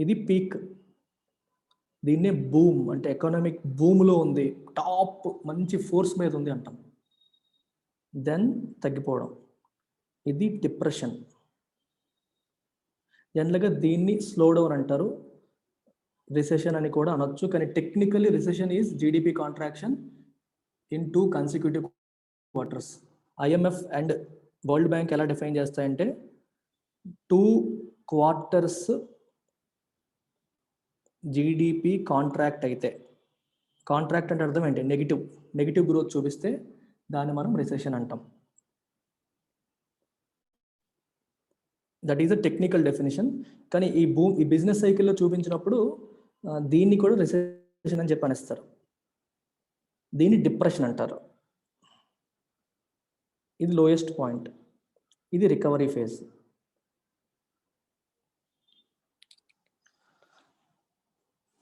ఇది పీక్. దీన్నే బూమ్ అంటే ఎకనామిక్ బూమ్లో ఉంది, టాప్ మంచి ఫోర్స్ మీద ఉంది అంటాం. దెన్ తగ్గిపోవడం, ఇది డిప్రెషన్. జనరల్గా దీన్ని స్లో డౌన్ అంటారు, రిసెషన్ అని కూడా అనొచ్చు. కానీ technically recession is GDP contraction in 2 consecutive quarters. IMF and world bank ఎలా డిఫైన్ చేస్తాయంటే 2 quarters జీడిపి కాంట్రాక్ట్ అయితే, కాంట్రాక్ట్ అంటే అర్థం ఏంటి? నెగిటివ్ గ్రోత్ చూపిస్తే దాన్ని మనం రిసెషన్ అంటాం. That is a technical definition. కానీ ఈ బిజినెస్ సైకిల్లో చూపించినప్పుడు దీన్ని కూడా రిసెషన్ అని చెప్పి అనేస్తారు. దీన్ని డిప్రెషన్ అంటారు. ఇది లోయెస్ట్ పాయింట్, ఇది రికవరీ ఫేజ్.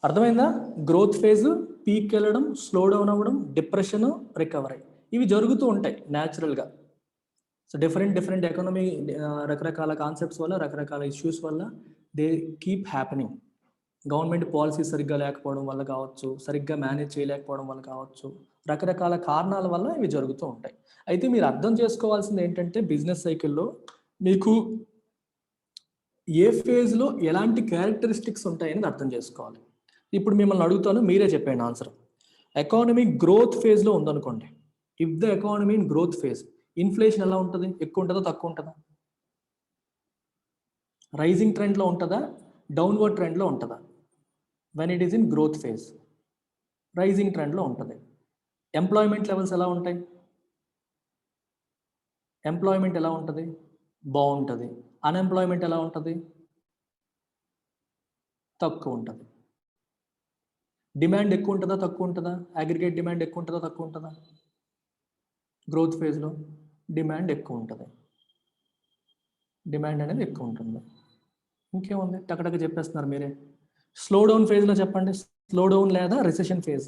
అర్థమైందా? గ్రోత్ ఫేజ్, పీక్ వెళ్ళడం, స్లో డౌన్ అవ్వడం, డిప్రెషన్, రికవరీ, ఇవి జరుగుతూ ఉంటాయి న్యాచురల్గా. సో డిఫరెంట్ ఎకానమీ, రకరకాల కాన్సెప్ట్స్ వల్ల, రకరకాల ఇష్యూస్ వల్ల they keep happening. Government policy సరిగ్గా లేకపోవడం వల్ల కావచ్చు, సరిగ్గా మేనేజ్ చేయలేకపోవడం వల్ల కావచ్చు, రకరకాల కారణాల వల్ల ఇవి జరుగుతూ ఉంటాయి. అయితే మీరు అర్థం చేసుకోవాల్సింది ఏంటంటే బిజినెస్ సైకిల్లో మీకు ఏ ఫేజ్లో ఎలాంటి క్యారెక్టరిస్టిక్స్ ఉంటాయని అర్థం చేసుకోవాలి. ఇప్పుడు మిమ్మల్ని అడుగుతాను, మీరే చెప్పండి ఆన్సర్. ఎకానమీ గ్రోత్ ఫేజ్లో ఉందనుకోండి, if the economy in growth phase, inflation ఎలా ఉంటుంది? ఎక్కువ ఉంటుందా, తక్కువ ఉంటుందా? రైజింగ్ ట్రెండ్లో ఉంటుందా, డౌన్వర్డ్ ట్రెండ్లో ఉంటుందా? When it is in growth phase rising ట్రెండ్లో ఉంటుంది. ఎంప్లాయ్మెంట్ లెవెల్స్ ఎలా ఉంటాయి? ఎంప్లాయ్మెంట్ ఎలా ఉంటుంది? బాగుంటుంది. అన్ఎంప్లాయ్మెంట్ ఎలా ఉంటుంది? తక్కువ ఉంటుంది. డిమాండ్ ఎక్కువ ఉంటుందా, తక్కువ ఉంటుందా? అగ్రిగేట్ డిమాండ్ ఎక్కువ ఉంటుందా, తక్కువ ఉంటుందా? గ్రోత్ ఫేజ్లో డిమాండ్ ఎక్కువ ఉంటుంది. డిమాండ్ అనేది ఎక్కువ ఉంటుంది. ఇంకేముంది, టకటక చెప్పేస్తున్నారు మీరే. స్లో డౌన్ ఫేజ్లో చెప్పండి. స్లో డౌన్ లేదా రిసెషన్ ఫేజ్.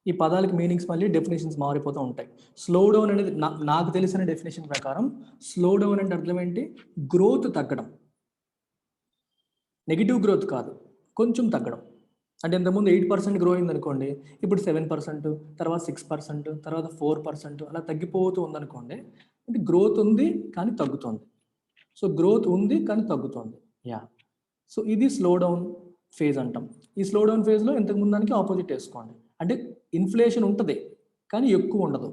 ఈ పదాలకి మీనింగ్స్ మళ్ళీ డెఫినేషన్స్ మారిపోతూ ఉంటాయి. స్లో డౌన్ అనేది నాకు తెలిసిన డెఫినేషన్ ప్రకారం స్లో డౌన్ అంటే అర్థం ఏంటి? గ్రోత్ తగ్గడం, నెగిటివ్ గ్రోత్ కాదు, కొంచెం తగ్గడం. అంటే ఇంతకుముందు 8% గ్రో అయింది అనుకోండి, ఇప్పుడు 7%, తర్వాత 6%, తర్వాత 4%, అలా తగ్గిపోతూ ఉందనుకోండి. అంటే గ్రోత్ ఉంది కానీ తగ్గుతుంది. సో గ్రోత్ ఉంది కానీ తగ్గుతుంది. సో ఇది స్లో డౌన్ ఫేజ్ అంటాం. ఈ స్లో డౌన్ ఫేజ్లో ఇంతకుముందు దానికి ఆపోజిట్ వేసుకోండి. అంటే ఇన్ఫ్లేషన్ ఉంటుంది కానీ ఎక్కువ ఉండదు,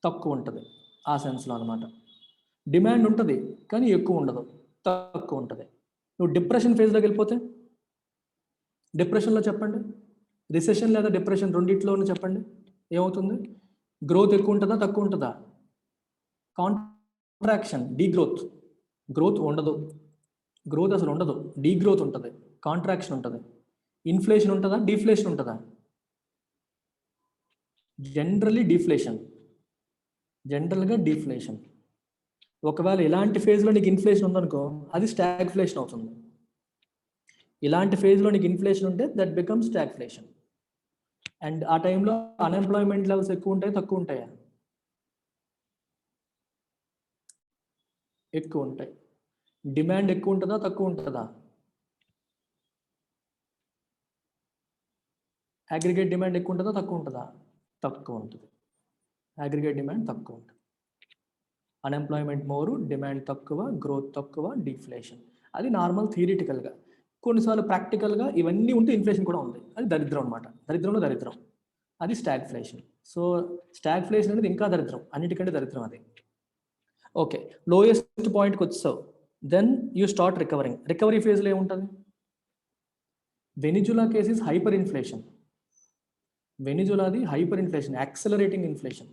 తక్కువ ఉంటుంది, ఆ సెన్స్లో అనమాట. డిమాండ్ ఉంటుంది కానీ ఎక్కువ ఉండదు, తక్కువ ఉంటుంది. నువ్వు డిప్రెషన్ ఫేజ్లోకి వెళ్ళిపోతే, డిప్రెషన్లో చెప్పండి, రిసెషన్ లేదా డిప్రెషన్ రెండిట్లోనూ చెప్పండి ఏమవుతుంది? గ్రోత్ ఎక్కువ ఉంటుందా, తక్కువ ఉంటుందా? Contraction, degrowth. గ్రోత్ ఉండదు, గ్రోత్ అసలు ఉండదు, డీగ్రోత్ ఉంటుంది, కాంట్రాక్షన్ ఉంటుంది. ఇన్ఫ్లేషన్ ఉంటుందా, డిఫ్లేషన్ ఉంటుందా? జనరల్గా డిఫ్లేషన్. ఒకవేళ ఇలాంటి ఫేజ్లో నీకు ఇన్ఫ్లేషన్ ఉందనుకో, అది స్టాగ్ఫ్లేషన్ అవుతుంది. ఇలాంటి ఫేజ్లో నీకు ఇన్ఫ్లేషన్ ఉంటే దట్ బికమ్స్ స్టాగ్ఫ్లేషన్. అండ్ ఆ టైంలో అన్ఎంప్లాయ్మెంట్ లెవెల్స్ ఎక్కువ ఉంటాయి, తక్కువ ఉంటాయా? ఎక్కువ ఉంటాయి. డిమాండ్ ఎక్కువ ఉంటుందా, తక్కువ ఉంటుందా? అగ్రిగేట్ డిమాండ్ ఎక్కువ ఉంటుందా, తక్కువ ఉంటుందా? తక్కువ ఉంటుంది. అగ్రిగేట్ డిమాండ్ తక్కువ ఉంటుంది. అన్ఎంప్లాయ్మెంట్ మోరు, డిమాండ్ తక్కువ, గ్రోత్ తక్కువ, డిఫ్లేషన్. అది నార్మల్ థియరిటికల్గా. కొన్నిసార్లు ప్రాక్టికల్గా ఇవన్నీ ఉంటే ఇన్ఫ్లేషన్ కూడా ఉంది. అది దరిద్రం అనమాట, దరిద్రంలో దరిద్రం. అది స్టాగ్ఫ్లేషన్. సో స్టాగ్ఫ్లేషన్ అనేది ఇంకా దరిద్రం, అన్నిటికంటే దరిద్రం అది. ఓకే, లోయెస్ట్ పాయింట్కి వచ్చావు, then you start recovering. Recovery ఫేజ్లో ఏముంటుంది? Venezuela case is hyperinflation. వెనిజులాది హైపర్ ఇన్ఫ్లేషన్, యాక్సలరేటింగ్ ఇన్ఫ్లేషన్,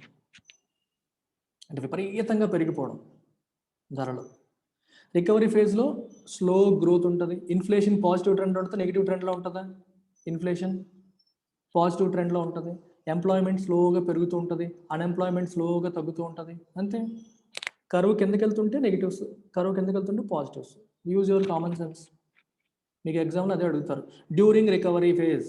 అంటే విపరీతంగా పెరిగిపోవడం ధరలు. రికవరీ ఫేజ్లో స్లో గ్రోత్ ఉంటుంది. ఇన్ఫ్లేషన్ పాజిటివ్ ట్రెండ్లో ఉంటుంది, నెగిటివ్ ట్రెండ్లో ఉంటుందా? ఇన్ఫ్లేషన్ పాజిటివ్ ట్రెండ్లో ఉంటుంది. ఎంప్లాయ్మెంట్ స్లోగా పెరుగుతూ ఉంటుంది, అన్ఎంప్లాయ్మెంట్ స్లోగా తగ్గుతూ ఉంటుంది. అంతే. కరువు కిందకి వెళ్తుంటే నెగిటివ్స్, కరువు కిందకి వెళ్తుంటే positives. Use your common sense. మీకు ఎగ్జామ్లో అదే అడుగుతారు. During recovery phase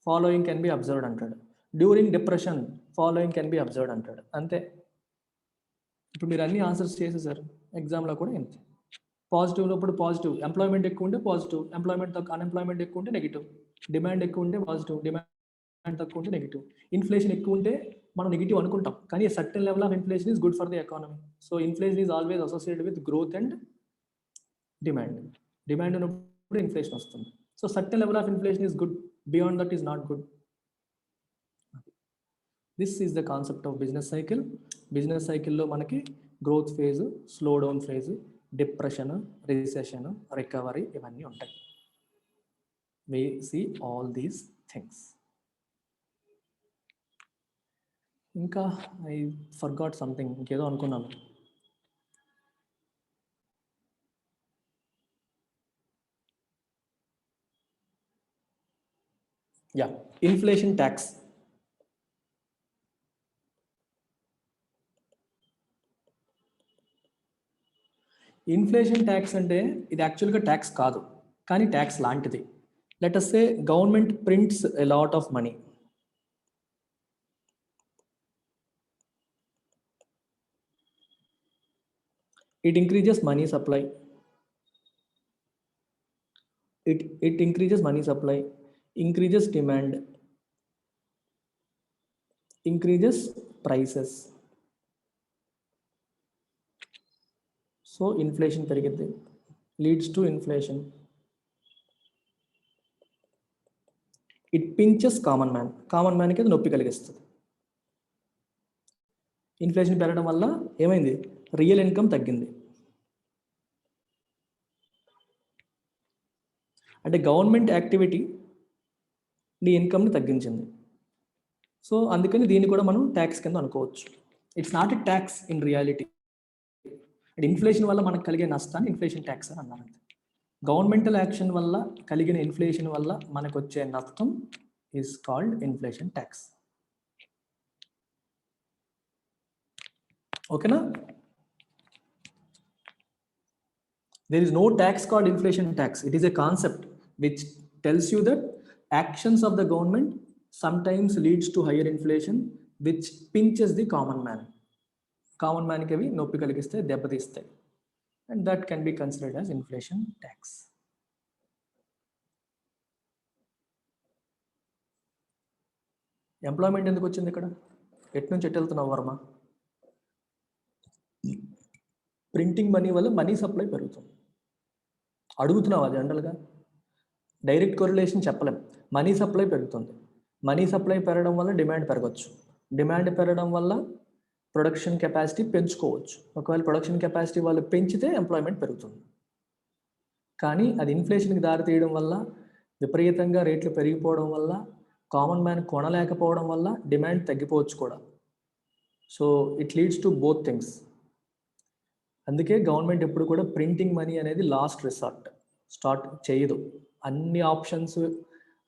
following can be observed అంటాడు. During depression following can be observed అంటాడు. అంతే. ఇప్పుడు మీరు అన్ని ఆన్సర్స్ చేసేసారు, ఎగ్జామ్లో కూడా ఇంతే. పాజిటివ్లో ఇప్పుడు పాజిటివ్, ఎంప్లాయ్మెంట్ ఎక్కువ ఉంటే పాజిటివ్, ఎంప్లాయ్మెంట్ తక్కువ, అన్ఎంప్లాయ్మెంట్ ఎక్కువ ఉంటే నెగిటివ్. డిమాండ్ ఎక్కువ ఉంటే పాజిటివ్, డిమాండ్ తక్కువ ఉంటే నెగిటివ్. ఇన్ఫ్లేషన్ ఎక్కువ ఉంటే మనం నెగిటివ్ అనుకుంటాం, కానీ certain level of inflation is good for the economy. So inflation is always associated with growth and demand. Demand ఉన్నప్పుడు ఇన్ఫ్లేషన్ వస్తుంది. So certain level of inflation is good, beyond that is not good. This is the concept of business cycle. Business సైకిల్లో మనకి growth phase, slow down phase, depression, recession, recovery, ఇవన్నీ ఉంటాయి. We see all these things. ఇంకా I forgot something, ఇంకేదో అనుకున్నాను. Yeah, inflation tax. Inflation tax అంటే ఇది యాక్చువల్గా ట్యాక్స్ కాదు, కానీ ట్యాక్స్ లాంటిది. Let us say government prints a lot of money. It increases money supply. It increases money supply, increases demand, increases prices. So inflation పెరిగిద్ది, leads to inflation. It pinches common man. Common మ్యాన్కి అది నొప్పి కలిగిస్తుంది. Inflation పెరగడం వల్ల ఏమైంది? Real income తగ్గింది. అంటే గవర్నమెంట్ యాక్టివిటీ నీ ఇన్కమ్ని తగ్గించింది. సో అందుకని దీన్ని కూడా మనం ట్యాక్స్ కింద అనుకోవచ్చు. It's not a tax in reality. Inflation వల్ల మనకు కలిగే నష్టాన్ని ఇన్ఫ్లేషన్ ట్యాక్స్ అని అన్నారు. గవర్నమెంటల్ యాక్షన్ వల్ల కలిగిన ఇన్ఫ్లేషన్ వల్ల మనకు వచ్చే నష్టం ఈజ్ కాల్డ్ ఇన్ఫ్లేషన్ ట్యాక్స్. ఓకేనా? There is no tax called inflation tax. It is a concept which tells you that actions of the government sometimes leads to higher inflation, which pinches the common man. Common man ki avi noppi kaligiste, debbatiste, and that can be considered as inflation tax. Employment ఎందుకు వచ్చింది ఇక్కడ? At నుంచి at వెళ్తున్నావు Varma? Printing money వల్ల money supply పెరుగుతుంది. అడుగుతున్నావు అది జనరల్గా డైరెక్ట్ కొరిలేషన్ చెప్పలేం. మనీ సప్లై పెరుగుతుంది, మనీ సప్లై పెరగడం వల్ల డిమాండ్ పెరగచ్చు, డిమాండ్ పెరగడం వల్ల ప్రొడక్షన్ కెపాసిటీ పెంచుకోవచ్చు. ఒకవేళ ప్రొడక్షన్ కెపాసిటీ వాళ్ళు పెంచితే ఎంప్లాయ్మెంట్ పెరుగుతుంది. కానీ అది ఇన్ఫ్లేషన్కి దారి తీయడం వల్ల, విపరీతంగా రేట్లు పెరిగిపోవడం వల్ల, కామన్ మ్యాన్ కొనలేకపోవడం వల్ల డిమాండ్ తగ్గిపోవచ్చు కూడా. So it leads to both things. అందుకే గవర్నమెంట్ ఎప్పుడు కూడా ప్రింటింగ్ మనీ అనేది లాస్ట్ రిసార్ట్ స్టార్ట్ చేయదు. అన్ని ఆప్షన్స్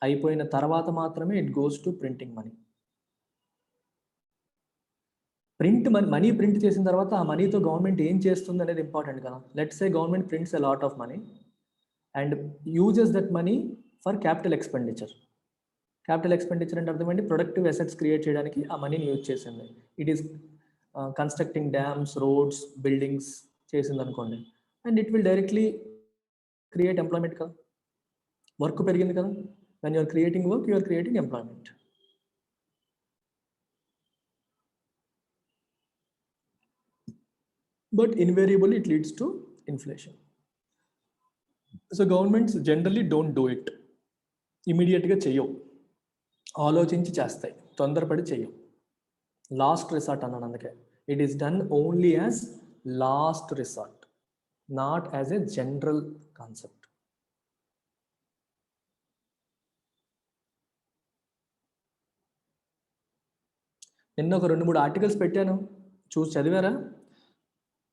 అయిపోయిన తర్వాత మాత్రమే it goes to printing money. Money print చేసిన తర్వాత ఆ మనీతో గవర్నమెంట్ ఏం చేస్తుంది అనేది ఇంపార్టెంట్ కదా. Let's say government prints a lot of money and uses that money for capital expenditure. Capital expenditure అంటే అర్థమైంది ప్రొడక్టివ్ అసెట్స్ క్రియేట్ చేయడానికి ఆ మనీని యూజ్ చేసింది. It is constructing dams, roads, buildings చేసింది అనుకోండి, and it will directly create employment కదా. Work పెరిగింది కదా. When you're creating work, you're creating employment. But invariably it leads to inflation. So governments generally don't do it. Immediate గా చెయ్యవు, ఆలోచించి చేస్తాయి, తొందరపడి చెయ్యవు. లాస్ట్ రిసార్ట్ అన్నాను అందుకే. It is done only as last resort, not as a general concept. నిన్న ఒక 2-3 ఆర్టికల్స్ పెట్టాను, చూసి చదివారా?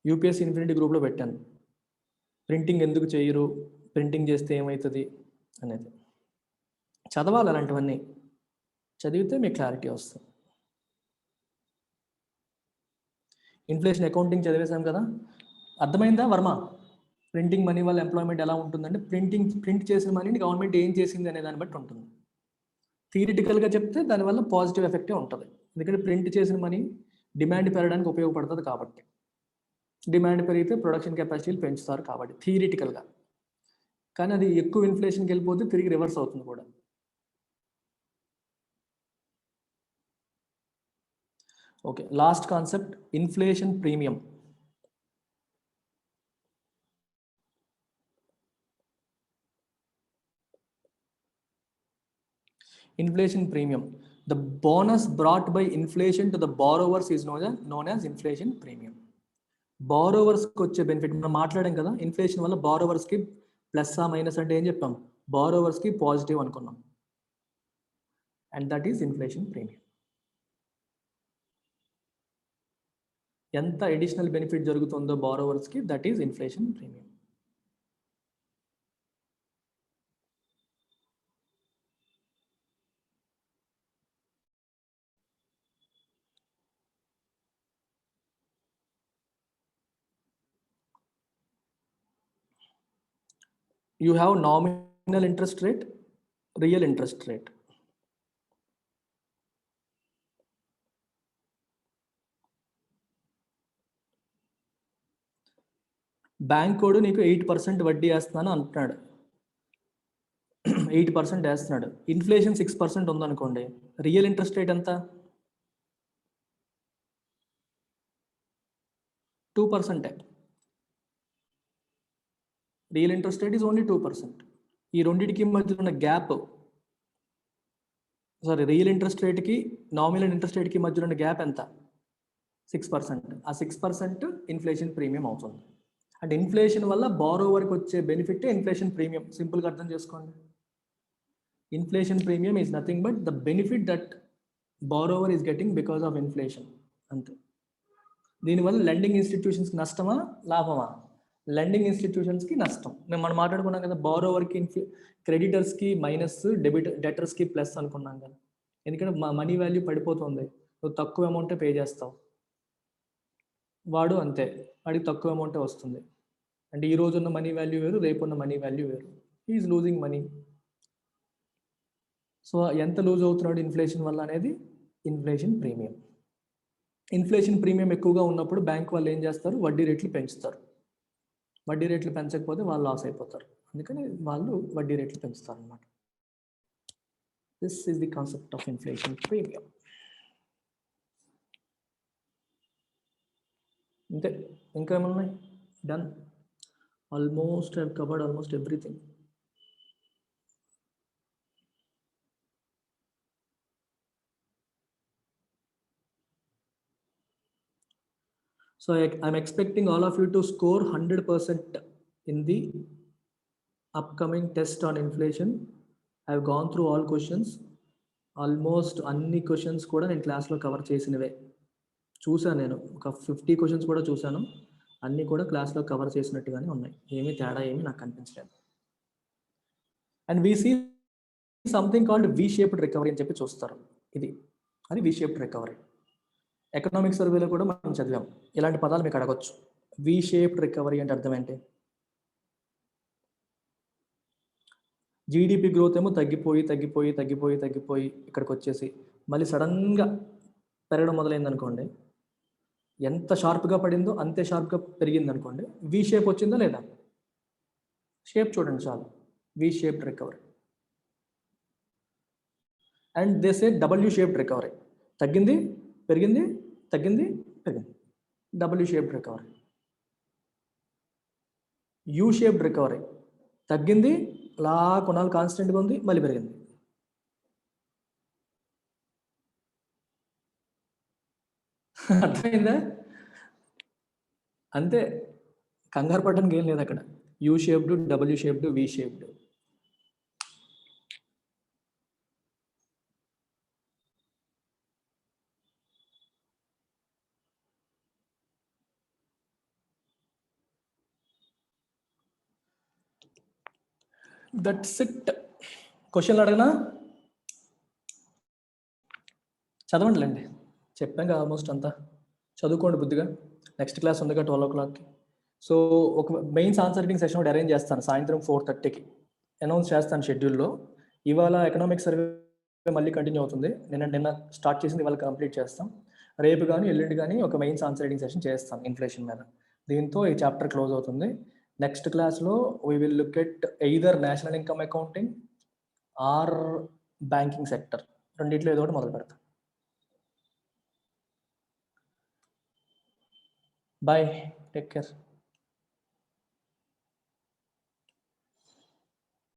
యూపీఎస్సీ ఇన్ఫినిటీ గ్రూప్లో పెట్టాను. ప్రింటింగ్ ఎందుకు చేయరు, ప్రింటింగ్ చేస్తే ఏమవుతుంది అనేది. చదవాలి అలాంటివన్నీ, చదివితే మీకు క్లారిటీ వస్తుంది. ఇన్ఫ్లేషన్ అకౌంటింగ్ చదివేశాం కదా, అర్థమైందా వర్మ? ప్రింటింగ్ మనీ వల్ల ఎంప్లాయ్మెంట్ ఎలా ఉంటుందంటే ప్రింట్ చేసిన మనీని గవర్నమెంట్ ఏం చేసింది అనే దాన్ని బట్టి ఉంటుంది. థియరిటికల్గా చెప్తే దానివల్ల పాజిటివ్ ఎఫెక్టే ఉంటుంది, ఎందుకంటే ప్రింట్ చేసిన మనీ డిమాండ్ పెరగడానికి ఉపయోగపడుతుంది కాబట్టి. డిమాండ్ పెరిగితే ప్రొడక్షన్ కెపాసిటీలు పెంచుతారు కాబట్టి థియరిటికల్గా. కానీ అది ఎక్కువ ఇన్ఫ్లేషన్కి వెళ్ళిపోతే తిరిగి రివర్స్ అవుతుంది కూడా. Okay, last concept inflation premium. Inflation premium, the bonus brought by inflation to the borrowers is known as inflation premium. Borrowers కి వచ్చే బెనిఫిట్ మనం మాట్లాడాం కదా. ఇన్ఫ్లేషన్ వల్ల borrowers కి ప్లస్ ఆ మైనస్ అంటే ఏం చెప్పాం? borrowers కి పాజిటివ్ అనుకున్నాం, and that is inflation premium. ఎంత అడిషనల్ బెనిఫిట్ జరుగుతుందో borrowers కి, that is inflation premium. You have nominal interest rate, real interest rate. Bank code నీకు 8% వడ్డీ వేస్తున్నాను అంటున్నాడు. 8% వేస్తున్నాడు. ఇన్ఫ్లేషన్ 6% ఉందనుకోండి, రియల్ ఇంట్రెస్ట్ రేట్ ఎంత? 2%. Real interest rate is only 2%. ఈ రెండింటికి మధ్యలో ఉన్న గ్యాప్, సారీ, రియల్ ఇంట్రెస్ట్ రేట్కి నామినల్ ఇంట్రెస్ట్ రేట్కి మధ్యలో ఉన్న గ్యాప్ ఎంత? 6%. ఆ 6% ఇన్ఫ్లేషన్ ప్రీమియం అవుతుంది. అంటే ఇన్ఫ్లేషన్ వల్ల బారోవర్కి వచ్చే బెనిఫిట్ ఇన్ఫ్లేషన్ ప్రీమియం. సింపుల్గా అర్థం చేసుకోండి. Inflation premium is nothing but the benefit that borrower is getting because of inflation, అంతే. దీనివల్ల లెండింగ్ ఇన్స్టిట్యూషన్స్కి నష్టమా లాభమా? లెండింగ్ ఇన్స్టిట్యూషన్స్కి నష్టం. మనం మాట్లాడుకున్నాం కదా, బారోవర్కి క్రెడిటర్స్కి మైనస్, డెటర్స్కి ప్లస్ అనుకున్నాం కదా. ఎందుకంటే మనీ వాల్యూ పడిపోతుంది, నువ్వు తక్కువ అమౌంటే పే చేస్తావు, వాడు అంతే, వాడికి తక్కువ అమౌంటే వస్తుంది. అంటే ఈ రోజు ఉన్న మనీ వాల్యూ వేరు, రేపు ఉన్న మనీ వాల్యూ వేరు. Is losing money. సో ఎంత లూజ్ అవుతున్నాడు ఇన్ఫ్లేషన్ వల్ల అనేది ఇన్ఫ్లేషన్ ప్రీమియం. ఇన్ఫ్లేషన్ ప్రీమియం ఎక్కువగా ఉన్నప్పుడు బ్యాంక్ వాళ్ళు ఏం చేస్తారు? వడ్డీ రేట్లు పెంచుతారు. వడ్డీ రేట్లు పెంచకపోతే వాళ్ళు లాస్ అయిపోతారు. అందుకని వాళ్ళు వడ్డీ రేట్లు పెంచుతారు అన్నమాట. This is the concept of inflation premium. అంతే. ఇంకా ఏమన్నాయి? Done. Almost I have covered almost everything. So I'm expecting all of you to score 100% in the upcoming test on inflation. I've gone through all questions. Almost అన్ని questions కూడా నేను క్లాస్లో cover చేసినవే చూసాను. నేను ఒక 50 క్వశ్చన్స్ కూడా చూసాను. అన్నీ కూడా క్లాస్లో కవర్ చేసినట్టుగానే ఉన్నాయి. ఏమీ తేడా ఏమీ నాకు కనిపించలేదు. And we see something called V shaped recovery అని చెప్పి చూస్తారు. అది వి షేప్డ్ రికవరీ. ఎకనామిక్ సర్వేలో కూడా మనం చదివాం. ఇలాంటి పదాలు మీకు అడగొచ్చు. వి షేప్డ్ రికవరీ అంటే అర్థం ఏంటి? జీడిపి గ్రోత్ ఏమో తగ్గిపోయి ఇక్కడికి వచ్చేసి మళ్ళీ సడన్గా పెరగడం మొదలైంది అనుకోండి, ఎంత షార్ప్గా పడిందో అంతే షార్ప్గా పెరిగింది అనుకోండి, వి షేప్ వచ్చిందా లేదా? షేప్ చూడండి చాలు, వి shaped recovery. And they say W shaped recovery. తగ్గింది పెరిగింది, తగ్గింది పెరిగింది, W shaped recovery. You shaped recovery. తగ్గింది, అలా కొన్నాళ్ళు కాన్స్టెంట్గా ఉంది, మళ్ళీ పెరిగింది. అర్థమైందా? అంతే, కంగారు పడడానికి ఏం లేదు అక్కడ. You shaped, W shaped, we shaped. That's it. క్వశ్చన్లు అడగనా? చదవండిలేండి, చెప్పాక ఆల్మోస్ట్ అంతా చదువుకోండి బుద్ధిగా. నెక్స్ట్ క్లాస్ ఉందిగా 12 o'clockకి. సో ఒక మెయిన్స్ ఆన్సరింగ్ సెషన్ ఒకటి అరేంజ్ చేస్తాను సాయంత్రం 4:30కి. అనౌన్స్ చేస్తాను షెడ్యూల్లో. ఇవాళ ఎకనామిక్ సర్వే మళ్ళీ కంటిన్యూ అవుతుంది. నిన్న స్టార్ట్ చేసింది, ఇవాళ కంప్లీట్ చేస్తాం. రేపు కానీ ఎల్లుండి కానీ ఒక మెయిన్స్ ఆన్సరింగ్ సెషన్ చేస్తాను ఇన్ఫ్లేషన్ మీద. దీంతో ఈ చాప్టర్ క్లోజ్ అవుతుంది. నెక్స్ట్ క్లాస్లో we will look at either national income accounting or banking sector. రెండిట్లో ఏదో ఒకటి మొదలు పెడతాం. Bye. Take care.